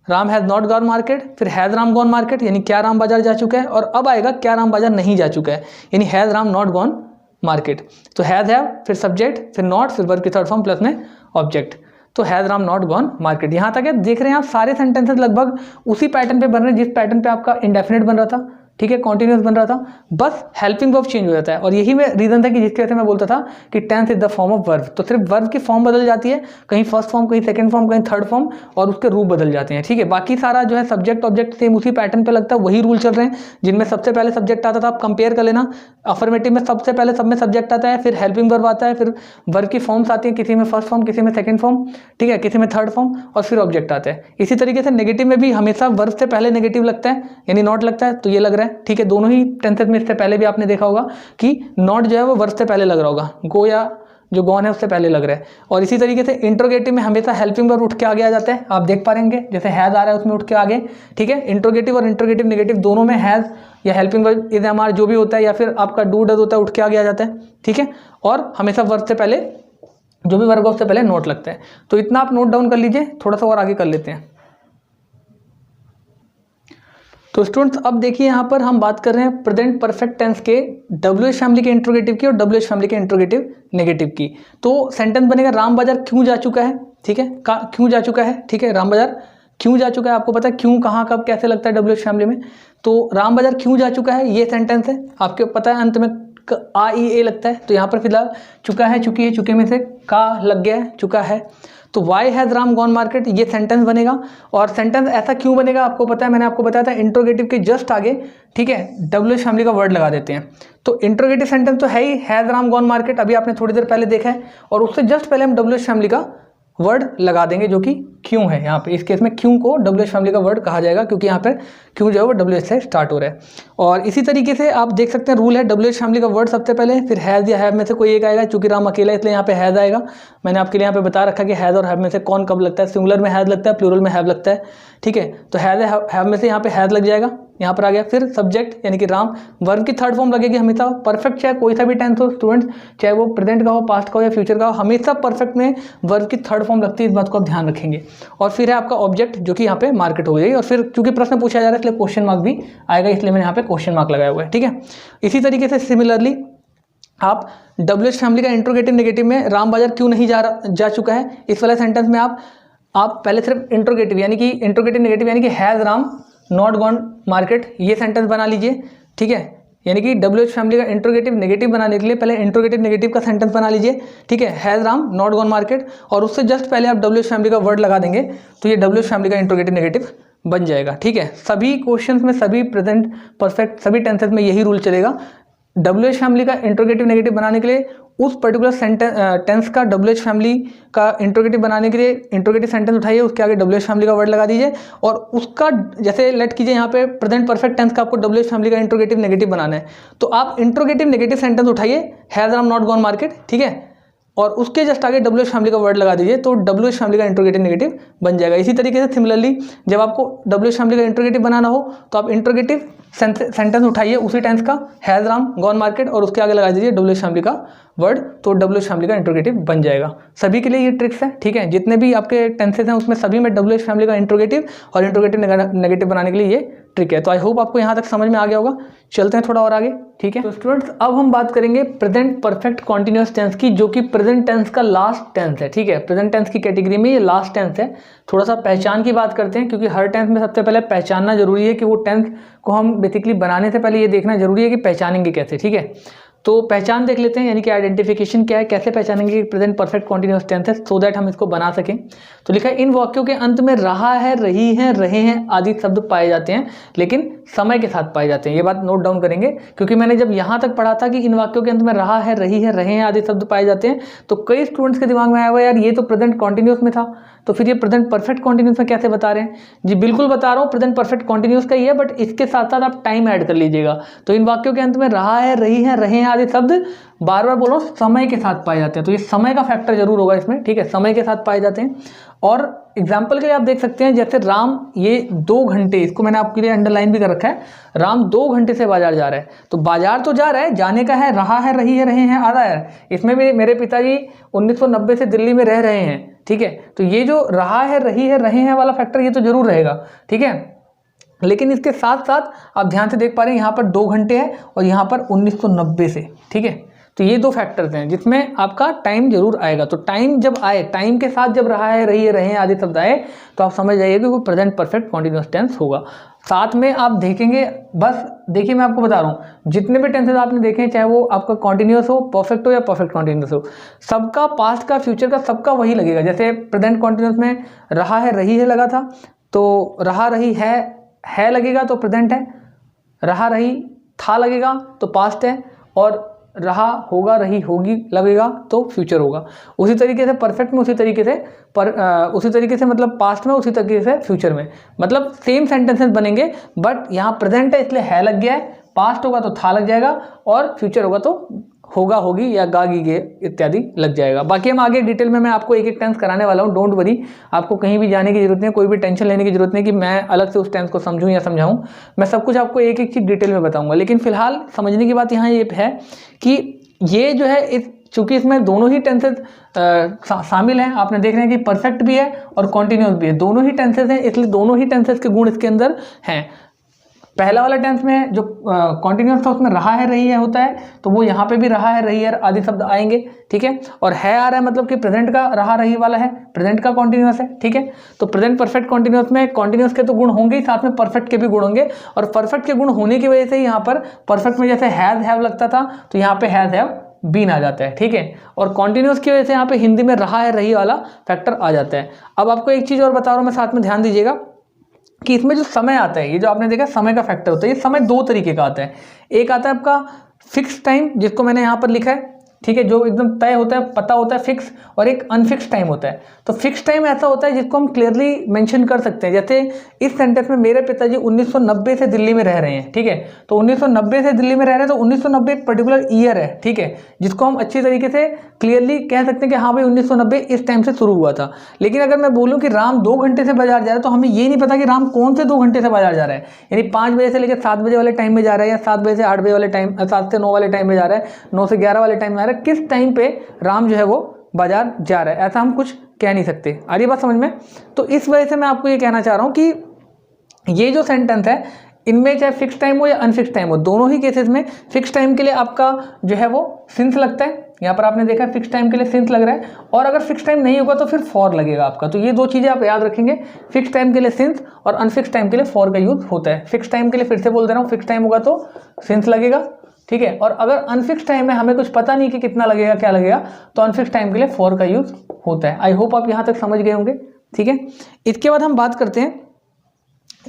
Ram has not gone market, फिर हैज़ राम गॉन मार्केट यानी क्या राम बाजार जा चुका है, और अब आएगा क्या राम बाजार नहीं जा चुका है, यानी has Ram not gone market. तो हैज़ हैव, फिर सब्जेक्ट, फिर नॉट, फिर वर्ब की थर्ड फॉर्म प्लस में ऑब्जेक्ट, तो has Ram not gone market. यहाँ तक है, देख रहे हैं आप सारे सेंटेंसेस लगभग उसी पैटर्न पे बन रहे हैं जिस पैटर्न पे आपका इंडेफिनिट बन रहा था, ठीक है, कॉन्टिन्यूस बन रहा था, बस हेल्पिंग वर्ब चेंज हो जाता है, और यही में रीजन था कि जिसकी वजह से मैं बोलता था कि tense is the form of verb, तो सिर्फ वर्ब की फॉर्म बदल जाती है, कहीं फर्स्ट फॉर्म, कहीं सेकंड फॉर्म, कहीं थर्ड फॉर्म, और उसके रूप बदल जाते हैं, ठीक है, बाकी सारा जो है सब्जेक्ट ऑब्जेक्ट सेम उसी पैटर्न पे लगता है, वही रूल चल रहे हैं, जिनमें सबसे पहले सब्जेक्ट आता था, आप कंपेयर कर लेना, अफर्मेटिव में सबसे पहले सब में सब्जेक्ट आता है, फिर हेल्पिंग वर्ब आता है, फिर वर्ब की फॉर्म्स आती है, किसी में फर्स्ट फॉर्म, किसी में सेकंड फॉर्म, ठीक है, किसी में थर्ड फॉर्म, और फिर ऑब्जेक्ट आता है। इसी तरीके से नेगेटिव में भी हमेशा वर्ब से पहले नेगेटिव लगता है, यानी नॉट लगता है, तो ये लग रहा है, ठीक है, दोनों ही टेंसेस में इससे पहले भी आपने देखा होगा कि नॉट जो है वो वर्ब से पहले लग रहा होगा, गो या जो गॉन है उससे पहले लग रहा है। और इसी तरीके से इंट्रोगेटिव में हमेशा हेल्पिंग वर्ब उठ के आगे आ जाता है, आप देख पा रहेंगे जैसे हैज आ रहा है उसमें उठ के आगे, ठीक है, इंट्रोगेटिव और इंट्रोगेटिव नेगेटिव दोनों में हैज या helping verb is am are जो भी होता है, या फिर आपका डू डज होता है, उठ के आगे आ जाता है, ठीक है, और हमेशा वर्ब से पहले जो भी वर्ब है उससे पहले नोट लगता है। तो इतना आप नोट डाउन कर लीजिए, थोड़ा सा और आगे कर लेते हैं। तो स्टूडेंट्स अब देखिए यहाँ पर हम बात कर रहे हैं प्रेजेंट परफेक्ट टेंस के WH फैमिली के इंट्रोगेटिव की और WH फैमिली के इंट्रोगेटिव नेगेटिव की। तो सेंटेंस बनेगा राम बाजार क्यों जा चुका है, ठीक है, क्यों जा चुका है, ठीक है, राम बाजार क्यों जा चुका है, आपको पता है क्यों कहाँ कब कैसे लगता है WH फैमिली में, तो राम बाजार क्यों जा चुका है ये सेंटेंस है, आपको पता है अंत में A लगता है, तो यहाँ पर फिलहाल चुका है, चुकी है, चुके में से का लग गया है, चुका है, तो why has Ram gone market ये सेंटेंस बनेगा। और सेंटेंस ऐसा क्यों बनेगा आपको पता है, मैंने आपको बताया था इंट्रोगेटिव के जस्ट आगे, ठीक है, WH फैमिली का वर्ड लगा देते हैं। तो इंट्रोगेटिव सेंटेंस तो है he has Ram gone market, अभी आपने थोड़ी देर पहले देखा है, और उससे जस्ट पहले हम WH फैमिली का वर्ड लगा देंगे जो कि क्यों है। यहाँ पे इस केस में क्यों को WH फैमिली का वर्ड कहा जाएगा क्योंकि यहाँ पर क्यों जो है वो WH से स्टार्ट हो रहा है। और इसी तरीके से आप देख सकते हैं रूल है, WH फैमिली का वर्ड सबसे पहले, फिर हैज़ या हैव में से कोई एक आएगा, चूंकि राम अकेला है इसलिए यहाँ पे हैज़ आएगा। मैंने आपके लिए यहाँ पे बता रखा कि हैज़ और हैव में से कौन कब लगता है, सिंगुलर में हैज़ लगता है, प्लूरल में हैव लगता है, ठीक है, तो हैज़ हैव में से यहाँ पे हैज़ लग जाएगा, यहाँ पर आ गया। फिर सब्जेक्ट यानी कि राम, वर्ब की थर्ड फॉर्म लगेगी हमेशा, परफेक्ट चाहे कोई सा भी टेंस हो स्टूडेंट्स, चाहे वो प्रेजेंट का हो, पास्ट का हो या फ्यूचर का हो, हमेशा परफेक्ट में वर्ब की थर्ड फॉर्म लगती है, इस बात को आप ध्यान रखेंगे। और फिर है आपका ऑब्जेक्ट जो कि यहाँ पे मार्केट हो जाएगी, और फिर चूंकि प्रश्न पूछा जा रहा है इसलिए क्वेश्चन मार्क भी आएगा, इसलिए मैंने यहाँ पे क्वेश्चन मार्क लगाया हुआ है, ठीक है। इसी तरीके से सिमिलरली आप WH फैमिली का इंट्रोगेटिव नेगेटिव में राम बाजार क्यों नहीं जा चुका है, इस वाले सेंटेंस में आप पहले सिर्फ इंट्रोगेटिव यानी कि इंट्रोगेटिव नेगेटिव यानी कि has Ram not gone market ये सेंटेंस बना लीजिए, ठीक है, यानी कि WH फैमिली का इंट्रोगेटिव नेगेटिव बनाने के लिए पहले इंट्रोगेटिव नेगेटिव का सेंटेंस बना लीजिए, ठीक है, has Ram not gone market, और उससे जस्ट पहले आप WH फैमिली का वर्ड लगा देंगे तो ये WH फैमिली का इंट्रोगेटिव नेगेटिव बन जाएगा, ठीक है। सभी क्वेश्चंस में, सभी प्रेजेंट परफेक्ट, सभी टेंसेस में यही रूल चलेगा। WH फैमिली का इंट्रोगेटिव नेगेटिव बनाने के लिए उस पर्टिकुलर टेंस का WH फैमिली का इंट्रोगेटिव बनाने के लिए इंट्रोगेटिव सेंटेंस उठाइए, उसके आगे WH फैमिली का वर्ड लगा दीजिए, और उसका जैसे लेट कीजिए यहाँ पे प्रेजेंट परफेक्ट टेंस का आपको WH फैमिली का इंट्रोगेटिव नेगेटिव बनाना है, तो आप इंट्रोगेटिव नेगेटिव सेंटेंस उठाइए has Ram not gone market, ठीक है, और उसके जस्ट आगे WH फैमिली का वर्ड लगा दीजिए, तो WH फैमिली का इंट्रोगेटिव नेगेटिव बन जाएगा। इसी तरीके से सिमिलरली जब आपको WH फैमिली का इंट्रोगेटिव बनाना हो तो आप इंट्रोगेटिव सेंटेंस उठाइए उसी टेंस का हैज़ राम गॉन मार्केट, और उसके आगे लगा दीजिए WH फैमिली का वर्ड, तो WH फैमिली का इंट्रोगेटिव बन जाएगा। सभी के लिए ये ट्रिक्स है, ठीक है, जितने भी आपके टेंसेस हैं उसमें सभी में WH फैमिली का इंट्रोगेटिव और इंट्रोगेटिव नेगेटिव बनाने के लिए ये ट्रिक है। तो आई होप आपको यहाँ तक समझ में आ गया होगा। चलते हैं थोड़ा और आगे, ठीक है। तो स्टूडेंट्स अब हम बात करेंगे प्रेजेंट परफेक्ट कॉन्टिन्यूअस टेंस की, जो कि प्रेजेंट टेंस का लास्ट टेंस है, ठीक है। प्रेजेंट टेंस की कैटेगरी में ये लास्ट टेंस है। थोड़ा सा पहचान की बात करते हैं, क्योंकि हर टेंस में सबसे पहले पहचानना जरूरी है कि वो टेंस को हम बेसिकली बनाने से पहले ये देखना जरूरी है कि पहचानेंगे कैसे, ठीक है। तो पहचान देख लेते हैं, यानी कि आइडेंटिफिकेशन क्या है, कैसे पहचानेंगे कि प्रेजेंट परफेक्ट कॉन्टिन्यूअस टेंस है, सो दैट हम इसको बना सकें। तो लिखा है इन वाक्यों के अंत में रहा है, रही है, रहे हैं आदि शब्द पाए जाते हैं, लेकिन समय के साथ पाए जाते हैं। ये बात नोट डाउन करेंगे, क्योंकि मैंने जब यहाँ तक पढ़ा था कि इन वाक्यों के अंत में रहा है, रही है, रहे हैं आदि शब्द पाए जाते हैं, तो कई स्टूडेंट्स के दिमाग में आया हुआ यार ये तो प्रेजेंट कॉन्टिन्यूअस में था, तो फिर ये प्रेजेंट परफेक्ट कॉन्टिन्यूअस में कैसे बता रहे हैं। जी बिल्कुल बता रहा हूँ, प्रेजेंट परफेक्ट कॉन्टिन्यूअस का ही है, बट इसके साथ साथ आप टाइम ऐड कर लीजिएगा। तो इन वाक्यों के अंत में रहा है, रही है, रहे हैं आदि शब्द बार बार बोलो समय के साथ पाए जाते हैं, तो ये समय का फैक्टर जरूर होगा इसमें, ठीक है। समय के साथ पाए जाते हैं। और एग्जाम्पल के लिए आप देख सकते हैं, जैसे राम ये 2 घंटे, इसको मैंने आपके लिए अंडरलाइन भी कर रखा है, राम 2 घंटे से बाजार जा रहा है। तो बाजार तो जा रहा है, जाने का है, रहा है, रही है, रहे हैं आधा है। इसमें भी मेरे पिताजी 1990 से दिल्ली में रह रहे हैं, ठीक है। तो ये जो रहा है, रही है, रहे हैं वाला फैक्टर ये तो जरूर रहेगा, ठीक है। लेकिन इसके साथ साथ आप ध्यान से देख पा रहे हैं यहाँ पर 2 घंटे है और यहाँ पर 1990 से, ठीक है। तो ये 2 फैक्टर्स हैं जिसमें आपका टाइम जरूर आएगा। तो टाइम जब आए, टाइम के साथ जब रहा है, रही है, रहे हैं आदि शब्द आए, तो आप समझ जाइए कि वो प्रेजेंट परफेक्ट कॉन्टिन्यूअस टेंस होगा। साथ में आप देखेंगे, बस देखिए मैं आपको बता रहा हूँ, जितने भी टेंसेस आपने देखे हैं, चाहे वो आपका कॉन्टिन्यूअस हो, परफेक्ट हो या परफेक्ट कॉन्टिन्यूअस हो, सबका पास्ट का, फ्यूचर का, सबका वही लगेगा। जैसे प्रेजेंट कॉन्टिन्यूअस में रहा है, रही है लगा था, तो रहा रही है लगेगा तो प्रेजेंट है, रहा रही था लगेगा तो पास्ट है, और रहा होगा, रही होगी लगेगा तो फ्यूचर होगा। उसी तरीके से परफेक्ट में उसी तरीके से मतलब पास्ट में, उसी तरीके से फ्यूचर में, मतलब सेम सेंटेंसेस बनेंगे, बट यहाँ प्रेजेंट है इसलिए है लग गया है, पास्ट होगा तो था लग जाएगा, और फ्यूचर होगा तो होगा, होगी या गागी गे इत्यादि लग जाएगा। बाकी हम आगे डिटेल में मैं आपको एक एक टेंस कराने वाला हूँ, डोंट वरी, आपको कहीं भी जाने की जरूरत नहीं, कोई भी टेंशन लेने की जरूरत नहीं कि मैं अलग से उस टेंस को समझूं या समझाऊं। मैं सब कुछ आपको एक एक चीज़ डिटेल में बताऊंगा। लेकिन फिलहाल समझने की बात यहाँ ये है कि ये जो है चूंकि इसमें दोनों ही टेंसेस शामिल हैं, आपने देख रहे हैं कि परफेक्ट भी है और कॉन्टिन्यूअस भी है, दोनों ही टेंसेस हैं, इसलिए दोनों ही टेंसेस के गुण इसके अंदर हैं। पहला वाला टेंस में जो कॉन्टिन्यूअस था उसमें रहा है, रही है होता है, तो वो यहाँ पे भी रहा है, रही है आदि शब्द आएंगे, ठीक है। और है आ रहा है मतलब कि प्रेजेंट का रहा रही वाला है, प्रेजेंट का कॉन्टिन्यूअस है, ठीक है। तो प्रेजेंट परफेक्ट कॉन्टिन्यूअस में कॉन्टिन्यूअस के तो गुण होंगे ही, साथ में परफेक्ट के भी गुण होंगे, और परफेक्ट के गुण होने की वजह से यहाँ पर परफेक्ट में जैसे हैज हैव लगता था, तो यहाँ पे हैज हैव बीन आ जाता है, ठीक है। और कॉन्टिन्यूअस की वजह से यहाँ पे हिंदी में रहा है, रही वाला फैक्टर आ जाता है। अब आपको एक चीज़ और बता रहा हूँ मैं, साथ में ध्यान दीजिएगा कि इसमें जो समय आता है, ये जो आपने देखा समय का फैक्टर होता है, ये समय 2 तरीके का आता है। एक आता है आपका फिक्स टाइम, जिसको मैंने यहाँ पर लिखा है, ठीक है, जो एकदम तय होता है, पता होता है फिक्स, और एक अनफिक्स टाइम होता है। तो फिक्स टाइम ऐसा होता है जिसको हम क्लियरली मेंशन कर सकते हैं। जैसे इस सेंटेंस में मेरे पिताजी 1990 से दिल्ली में रह रहे हैं, ठीक है। तो 1990 से दिल्ली में रह रहे हैं, तो 1990 एक पर्टिकुलर ईयर है, ठीक है, जिसको हम अच्छी तरीके से क्लियरली कह सकते हैं कि हाँ भाई 1990 इस टाइम से शुरू हुआ था। लेकिन अगर मैं बोलूँ कि राम 2 घंटे से बाजार जा रहा है, तो हमें ये नहीं पता कि राम कौन से 2 घंटे से बाजार जा रहा है, यानी 5 बजे से लेकर 7 बजे वाले टाइम में जा रहा है, या 7 बजे से 8 बजे वाले टाइम, 7 से 9 वाले टाइम में जा रहा है, 9 से 11 वाले टाइम में जा रहा है, किस टाइम पे राम जो है वो बाजार जा रहा है, ऐसा हम कुछ कह नहीं सकते। आ रही बात समझ में? तो इस वजह से मैं आपको ये कहना चाह रहा हूँ कि ये जो सेंटेंस है, इनमें चाहे फिक्स टाइम हो या अनफिक्स टाइम हो, दोनों ही केसेस में फिक्स टाइम के लिए आपका जो है वो सिंस लगता है। यहाँ पर आपने देखा फिक्स टाइम के लिए सिंस लग रहा है, और अगर फिक्स टाइम नहीं होगा तो फिर फॉर लगेगा आपका। तो ये 2 चीज़ें आप याद रखेंगे, फिक्स टाइम के लिए सिंस और अनफिक्स टाइम के लिए फॉर का यूज होता है। फिक्स टाइम के लिए फिर से बोल दे रहा हूँ, फिक्स टाइम होगा तो सिंस लगेगा, ठीक है। और अगर अनफिक्स टाइम में हमें कुछ पता नहीं कि कितना लगेगा, क्या लगेगा, तो अनफिक्स टाइम के लिए फॉर का यूज होता है। आई होप आप यहाँ तक समझ गए होंगे, ठीक है। इसके बाद हम बात करते हैं,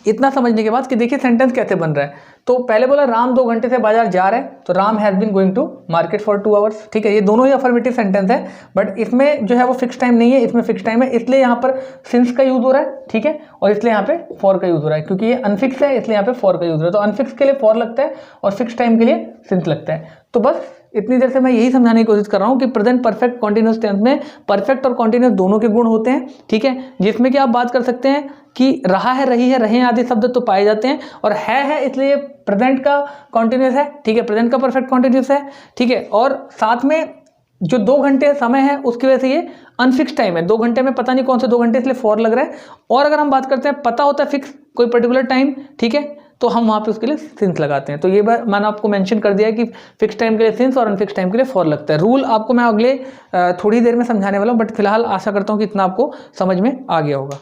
इतना समझने के बाद, कि देखिए सेंटेंस कैसे बन रहा है। तो पहले बोला राम 2 घंटे से बाजार जा रहे हैं, तो Ram has been going to market for 2 hours, ठीक है। ये दोनों ही अफर्मेटिव सेंटेंस है, बट इसमें जो है वो फिक्स टाइम नहीं है, इसमें फिक्स टाइम है, इसलिए यहाँ पर सिंस का यूज हो रहा है, ठीक है। और इसलिए यहाँ पे फॉर का यूज हो रहा है, क्योंकि ये अनफिक्स है इसलिए यहाँ पे फॉर का यूज हो रहा है। तो अनफिक्स के लिए फॉर लगता है और फिक्स टाइम के लिए सिंस लगता है। तो बस इतनी देर से मैं यही समझाने की कोशिश कर रहा हूँ कि प्रेजेंट परफेक्ट कॉन्टिन्यूअस टेंस में परफेक्ट और कॉन्टिन्यूअस दोनों के गुण होते हैं, ठीक है। जिसमें कि आप बात कर सकते हैं कि रहा है, रही है, रहे आदि शब्द तो पाए जाते हैं, और है इसलिए प्रेजेंट का कॉन्टिन्यूअस है, ठीक है, प्रेजेंट का परफेक्ट कॉन्टिन्यूअस है, ठीक है। और साथ में जो 2 घंटे समय है उसकी वजह से ये अनफिक्स टाइम है, 2 घंटे में पता नहीं कौन से 2 घंटे, इसलिए फॉर लग रहा है। और अगर हम बात करते हैं पता होता है फिक्स कोई पर्टिकुलर टाइम, ठीक है, तो हम वहाँ पे उसके लिए सिंस लगाते हैं। तो ये मैंने आपको मेंशन कर दिया है कि फिक्स टाइम के लिए सिंस और अनफिक्स टाइम के लिए फॉर लगता है। रूल आपको मैं अगले थोड़ी देर में समझाने वाला हूँ, बट फिलहाल आशा करता हूँ कि इतना आपको समझ में आ गया होगा।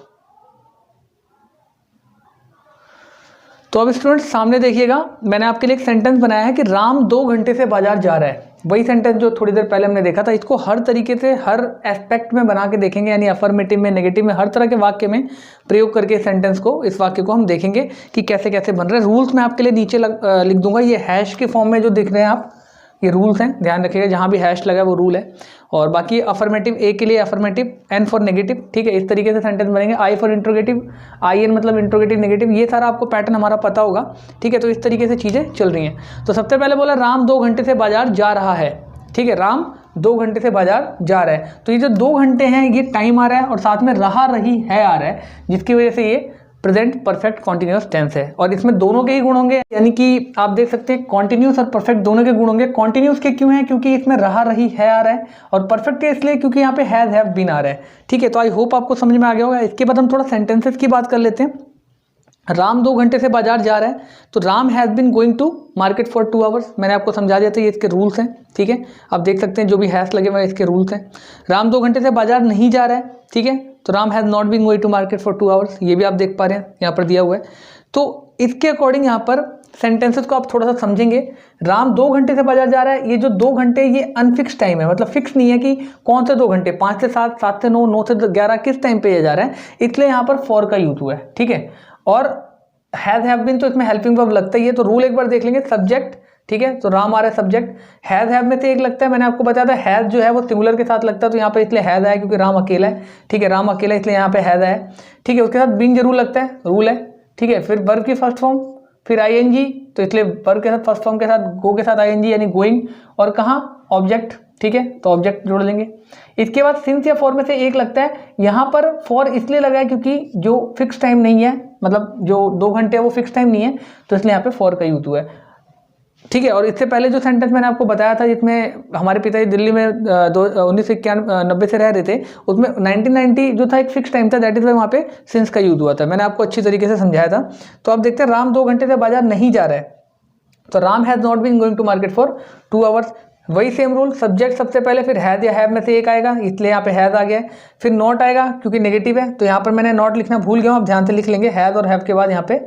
तो अब स्टूडेंट्स सामने देखिएगा, मैंने आपके लिए एक सेंटेंस बनाया है कि राम 2 घंटे से बाजार जा रहा है। वही सेंटेंस जो थोड़ी देर पहले हमने देखा था। इसको हर तरीके से हर एस्पेक्ट में बना के देखेंगे, यानी अफर्मेटिव में, नेगेटिव में, हर तरह के वाक्य में प्रयोग करके सेंटेंस को, इस वाक्य को हम देखेंगे कि कैसे कैसे बन रहे हैं। रूल्स मैं आपके लिए नीचे लिख दूंगा, ये हैश के फॉर्म में जो दिख रहे हैं आप, ये रूल्स हैं, ध्यान रखिएगा। जहाँ भी हैश लगा है वो रूल है। और बाकी अफर्मेटिव, ए के लिए अफर्मेटिव, एन फॉर नेगेटिव, ठीक है। इस तरीके से सेंटेंस बनेंगे। I for interrogative, I N मतलब इंट्रोगेटिव नेगेटिव, ये सारा आपको पैटर्न हमारा पता होगा, ठीक है। तो इस तरीके से चीज़ें चल रही हैं। तो सबसे पहले बोला राम 2 घंटे से बाजार जा रहा है, ठीक है। राम 2 घंटे से बाजार जा रहा है। तो ये जो 2 घंटे हैं ये टाइम आ रहा है और साथ में रहा रही है आ रहा है, जिसकी वजह से ये प्रेजेंट परफेक्ट कॉन्टिन्यूअस टेंस है। और इसमें दोनों के ही गुण होंगे, यानी कि आप देख सकते हैं कॉन्टिन्यूअस और परफेक्ट दोनों के गुण होंगे। कॉन्टिन्यूअस के क्यों है? क्योंकि इसमें रहा रही है आ रहा है, और परफेक्ट के इसलिए क्योंकि यहाँ पे हैज हैव बीन आ रहा है, ठीक है। तो आई होप आपको समझ में आ गया होगा। इसके बाद हम थोड़ा सेंटेंसेस की बात कर लेते हैं। राम 2 घंटे से बाजार जा रहा है, तो Ram has been going to market for 2 hours. मैंने आपको समझा दिया था, ये इसके रूल्स हैं, ठीक है। आप देख सकते हैं जो भी हैश लगे हुए इसके रूल्स हैं। राम 2 घंटे से बाजार नहीं जा रहा है, ठीक है। तो Ram has not been going to market for 2 hours, ये भी आप देख पा रहे हैं, यहाँ पर दिया हुआ है। तो इसके अकॉर्डिंग यहाँ पर सेंटेंसेस को आप थोड़ा सा समझेंगे। राम 2 घंटे से बाजार जा रहा है, ये जो 2 घंटे ये अनफिक्स टाइम है, मतलब फिक्स नहीं है कि कौन से 2 घंटे, 5 से 7, 7 से 9, 9 से 11, किस टाइम पे ये जा रहा है, इसलिए यहाँ पर फॉर का यूज हुआ है, ठीक है। और हैज हैव बीन, तो इसमें हेल्पिंग वर्ब लगता ही है। तो रूल एक बार देख लेंगे, सब्जेक्ट, ठीक है। तो राम आ रहा है सब्जेक्ट, हैज हैव में से एक लगता है, मैंने आपको बताया था हैज जो है वो सिंगुलर के साथ लगता है, तो यहाँ पे इसलिए हैज आया क्योंकि राम अकेला है, ठीक है। राम अकेला इसलिए यहाँ पे हैज आया, ठीक है। उसके साथ बीन जरूर लगता है, रूल है, ठीक है। फिर वर्ब की फर्स्ट फॉर्म, फिर आईएनजी, तो इसलिए वर्ब के साथ फर्स्ट फॉर्म के साथ गो के साथ आईएनजी यानी गोइंग, और कहाँ ऑब्जेक्ट, ठीक है। तो ऑब्जेक्ट जोड़ लेंगे। इसके बाद सिंस या फॉर में से एक लगता है। यहाँ पर फॉर इसलिए लगा है क्योंकि जो फिक्स टाइम नहीं है, मतलब जो 2 घंटे है वो फिक्स टाइम नहीं है, तो इसलिए यहाँ पे फॉर का यूज हुआ है, ठीक है। और इससे पहले जो सेंटेंस मैंने आपको बताया था जिसमें हमारे पिताजी दिल्ली में 1991 से रह रहे थे, उसमें 1990 जो था एक फिक्स टाइम था, दैट इज वाई वहाँ पे सिंस का यूज हुआ था। मैंने आपको अच्छी तरीके से समझाया था। तो आप देखते हैं राम 2 घंटे से बाजार नहीं जा रहा है, तो Ram has not been going to market for 2 hours. वही सेम रूल, सब्जेक्ट सबसे पहले, फिर हैज़ या हैव में से एक आएगा, इसलिए यहाँ पे हैज़ आ गया है। फिर नॉट आएगा क्योंकि नेगेटिव है, तो यहाँ पर मैंने नॉट लिखना भूल गया हूँ, आप ध्यान से लिख लेंगे। हैज़ और हैव के बाद यहाँ पे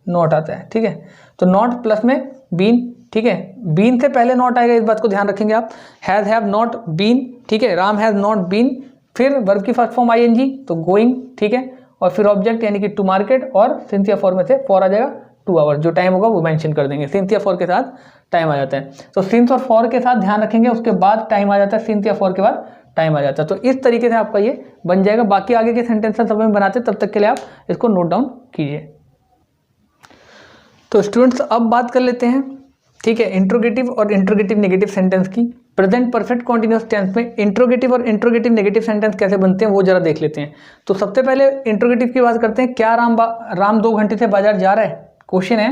नॉट आता है, ठीक है। तो नॉट प्लस में बीन, ठीक है। बीन से पहले नॉट आएगा, इस बात को ध्यान रखेंगे आप। हैज़ हैव नॉट बीन, ठीक है। राम हैज़ नॉट बीन, फिर वर्ब की फर्स्ट फॉर्म आईएनजी, तो गोइंग, ठीक है। और फिर ऑब्जेक्ट यानी कि टू मार्केट, और सिंस या फॉर में से फॉर आ जाएगा 2 आवर्स, जो टाइम होगा वो मेंशन कर देंगे। सिंस या फॉर के साथ टाइम आ जाता है, तो सिंस और फॉर के साथ ध्यान रखेंगे, उसके बाद टाइम आ जाता है, सिंस या फॉर के बाद टाइम आ जाता है। तो इस तरीके से आपका ये बन जाएगा। बाकी आगे के सेंटेंसेस सब में बनाते हैं, तब तक के लिए आप इसको नोट डाउन कीजिए। तो स्टूडेंट्स अब बात कर लेते हैं, ठीक है, इंट्रोगेटिव और इंट्रोगेटिव नेगेटिव सेंटेंस की। प्रेजेंट परफेक्ट कॉन्टिन्यूअस टेंस में इंट्रोगेटिव और इंट्रोगेटिव नेगेटिव सेंटेंस कैसे बनते हैं वो जरा देख लेते हैं। तो सबसे पहले इंट्रोगेटिव की बात करते हैं। क्या राम 2 घंटे से बाजार जा रहा है? क्वेश्चन है।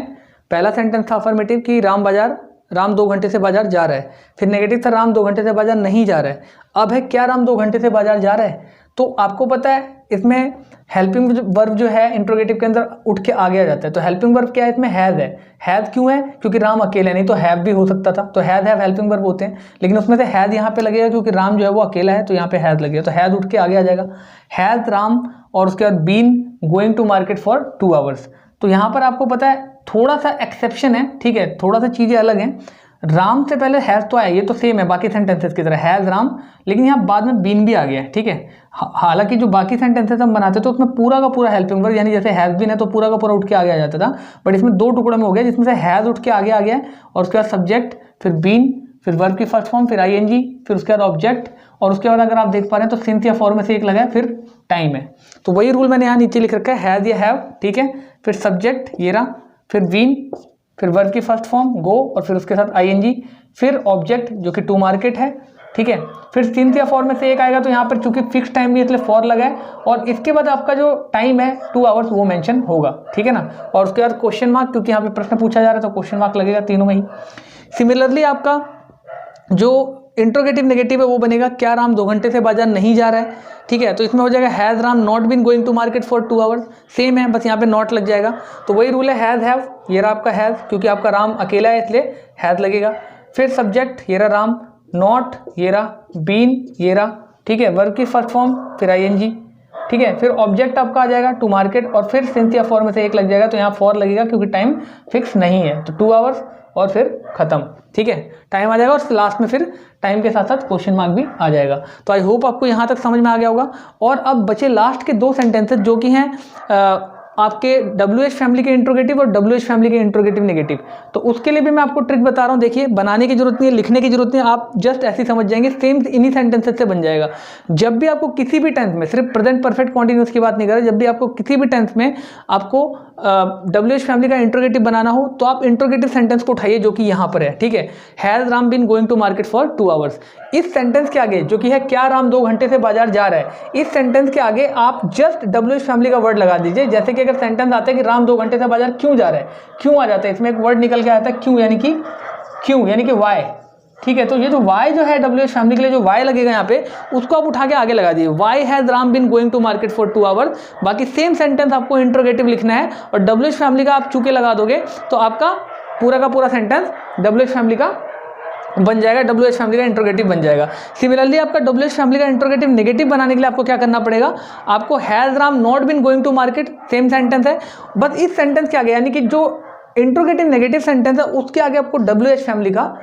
पहला सेंटेंस था अफर्मेटिव कि राम 2 घंटे से बाजार जा रहा है। फिर नेगेटिव था राम 2 घंटे से बाजार नहीं जा रहा है। अब है क्या राम 2 घंटे से बाजार जा रहा है? तो आपको पता है इसमें हेल्पिंग वर्ब जो है इंट्रोगेटिव के अंदर उठ के आगे आ जाता है। तो हेल्पिंग वर्ब क्या है इसमें? हैज है। हैज क्यों है? क्योंकि राम अकेले है, नहीं तो हैव भी हो सकता था। तो हैज हैव हेल्पिंग वर्ब होते हैं, लेकिन उसमें से हैज यहाँ पे लगेगा क्योंकि राम जो है वो अकेला है, तो यहाँ पे हैज लगेगा, तो हैज उठ के आगे आ जाएगा। हैज राम, और उसके बाद been going to market for 2 hours. तो यहाँ पर आपको पता है थोड़ा सा एक्सेप्शन है, ठीक है, थोड़ा सा चीज़ें अलग हैं। राम से पहले हैज़ तो आया, ये तो सेम है बाकी सेंटेंसेस की तरह, हैज़ राम, लेकिन यहाँ बाद में बीन भी आ गया है, ठीक है। हालांकि जो बाकी सेंटेंसेस हम बनाते तो उसमें पूरा का पूरा हेल्पिंग वर्ब, यानी जैसे हैज़ बीन है तो पूरा का पूरा उठ के आगे आ जाता था, बट इसमें 2 टुकड़ों में हो गया, जिसमें से हैज़ उठ के आगे आ गया है, और उसके बाद सब्जेक्ट, फिर बीन, फिर वर्ब की फर्स्ट फॉर्म, फिर आईएनजी, फिर उसके बाद ऑब्जेक्ट, और उसके बाद अगर आप देख पा रहे हैं तो सिंस या फॉर में से एक लगा है, फिर टाइम है। तो वही रूल मैंने यहाँ नीचे लिख रखा है, हैज़ या हैव, ठीक है। फिर सब्जेक्ट ये रहा, फिर बीन, फिर वर्ब की फर्स्ट फॉर्म गो, और फिर उसके साथ आईएनजी, फिर ऑब्जेक्ट जो कि टू मार्केट है, ठीक है। फिर सिंस या फॉर में से एक आएगा, तो यहाँ पर चूंकि फिक्स टाइम नहीं है इसलिए फॉर लगा है, और इसके बाद आपका जो टाइम है 2 आवर्स वो मेंशन होगा, ठीक है ना। और उसके बाद क्वेश्चन मार्क, क्योंकि यहाँ पे प्रश्न पूछा जा रहा है तो क्वेश्चन मार्क लगेगा तीनों में ही। सिमिलरली आपका जो इंट्रोगेटिव नेगेटिव है वो बनेगा क्या राम 2 घंटे से बाजार नहीं जा रहा है, ठीक है। तो इसमें हो जाएगा has Ram not been going to market for 2 hours, same है, बस यहाँ पे नॉट लग जाएगा। तो वही रूल है हैज़ हैव, ये रहा आपका हैज़, क्योंकि आपका राम अकेला है इसलिए हैज़ लगेगा। फिर सब्जेक्ट ये रहा राम, नॉट ये रहा, बीन ये रहा, ठीक है, वर्ब की फर्स्ट फॉर्म, फिर ING, ठीक है। फिर ऑब्जेक्ट आपका आ जाएगा टू मार्केट, और फिर सिंस या फॉर में से एक लग जाएगा, तो यहाँ फॉर लगेगा क्योंकि टाइम फिक्स नहीं है, तो 2 आवर्स और फिर खत्म, ठीक है, टाइम आ जाएगा। और लास्ट में फिर टाइम के साथ साथ क्वेश्चन मार्क भी आ जाएगा। तो आई होप आपको यहाँ तक समझ में आ गया होगा। और अब बचे लास्ट के 2 सेंटेंसेस जो कि हैं आपके WH फैमिली के इंट्रोगेटिव और WH फैमिली के इंट्रोगेटिव नेगेटिव। तो उसके लिए भी मैं आपको ट्रिक बता रहा हूँ, देखिए बनाने की जरूरत नहीं है, लिखने की जरूरत नहीं है, आप जस्ट ऐसे समझ जाएंगे, सेम इन्हीं सेंटेंसेस से बन जाएगा। जब भी आपको किसी भी टेंस में, सिर्फ प्रेजेंट परफेक्ट कॉन्टिन्यूअस की बात नहीं कर रहे, जब भी आपको किसी भी टेंस में आपको WH फैमिली का इंट्रोगेटिव बनाना हो तो आप इंट्रोगेटिव सेंटेंस को उठाइए जो कि यहाँ पर है, ठीक है। Has Ram been going to market for 2 hours, इस सेंटेंस के आगे जो कि है क्या राम 2 घंटे से बाजार जा रहा है, इस सेंटेंस के आगे आप जस्ट WH फैमिली का वर्ड लगा दीजिए। जैसे कि अगर सेंटेंस आता है कि राम 2 घंटे से बाजार क्यों जा रहा है, क्यों आ जाता है, इसमें एक वर्ड निकल के आता है क्यों, यानी कि वाई, ठीक है। तो ये जो वाई जो है WH फैमिली के लिए जो वाई लगेगा यहाँ पे, उसको आप उठा के आगे लगा दीजिए, why has Ram been going to market for 2 hours. बाकी सेम सेंटेंस आपको इंट्रोगेटिव लिखना है, और WH फैमिली का आप चूके लगा दोगे तो आपका पूरा का पूरा सेंटेंस WH फैमिली का बन जाएगा, WH फैमिली का इंट्रोगेटिव बन जाएगा। सिमिलरली आपका WH फैमिली का इंट्रोगेटिव नेगेटिव बनाने के लिए आपको क्या करना पड़ेगा, आपको has Ram not been going to market, same sentence है, बस इस सेंटेंस के आगे, यानी कि जो इंट्रोगेटिव नेगेटिव सेंटेंस है उसके आगे आपको WH फैमिली का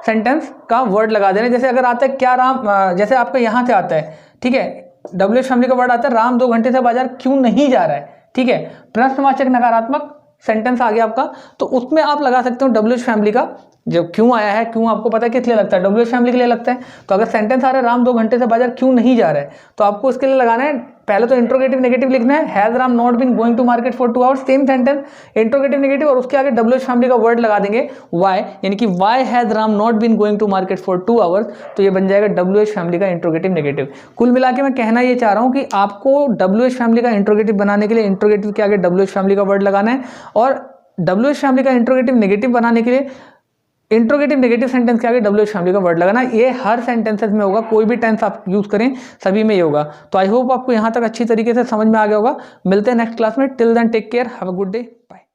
सेंटेंस का वर्ड लगा देना। जैसे अगर आता है क्या राम, जैसे आपका यहाँ से आता है, ठीक है, WH फैमिली का वर्ड आता है राम 2 घंटे से बाजार क्यों नहीं जा रहा है, ठीक है, प्रश्नवाचक नकारात्मक सेंटेंस आ गया आपका, तो उसमें आप लगा सकते हो WH फैमिली का जो क्यों आया है, क्यों आपको पता है किस लिए लगता है, WH फैमिली के लिए लगता है। तो अगर सेंटेंस आ रहा है राम 2 घंटे से बाजार क्यों नहीं जा रहा है, तो आपको इसके लिए लगाना है, पहले तो इंट्रोगेटिव नेगेटिव लिखना है, has Ram not been going to market for 2 hours, same sentence, interrogative negative, और उसके आगे WH फैमिली का वर्ड लगा देंगे वाई, यानी कि why has Ram not been going to market for 2 hours. तो ये बन जाएगा WH फैमिली का इंट्रोगेटिव नेगेटिव। कुल मिला के मैं कहना ये चाह रहा हूँ कि आपको WH फैमिली का इंट्रोगेटिव बनाने के लिए इंट्रोगेटिव के आगे WH फैमिली का वर्ड लगाना है, और WH फैमिली का इंट्रोगेटिव नेगेटिव बनाने के लिए इंट्रोगेटिव नेगेटिव सेंटेंस के आगे WH फैमिली का वर्ड लगाना। ये हर सेंटेंसेस में होगा, कोई भी टेंस आप यूज करें सभी में ये होगा। तो आई होप आपको यहाँ तक अच्छी तरीके से समझ में आ गया होगा। मिलते हैं नेक्स्ट क्लास में, till then take care, have a good day, bye.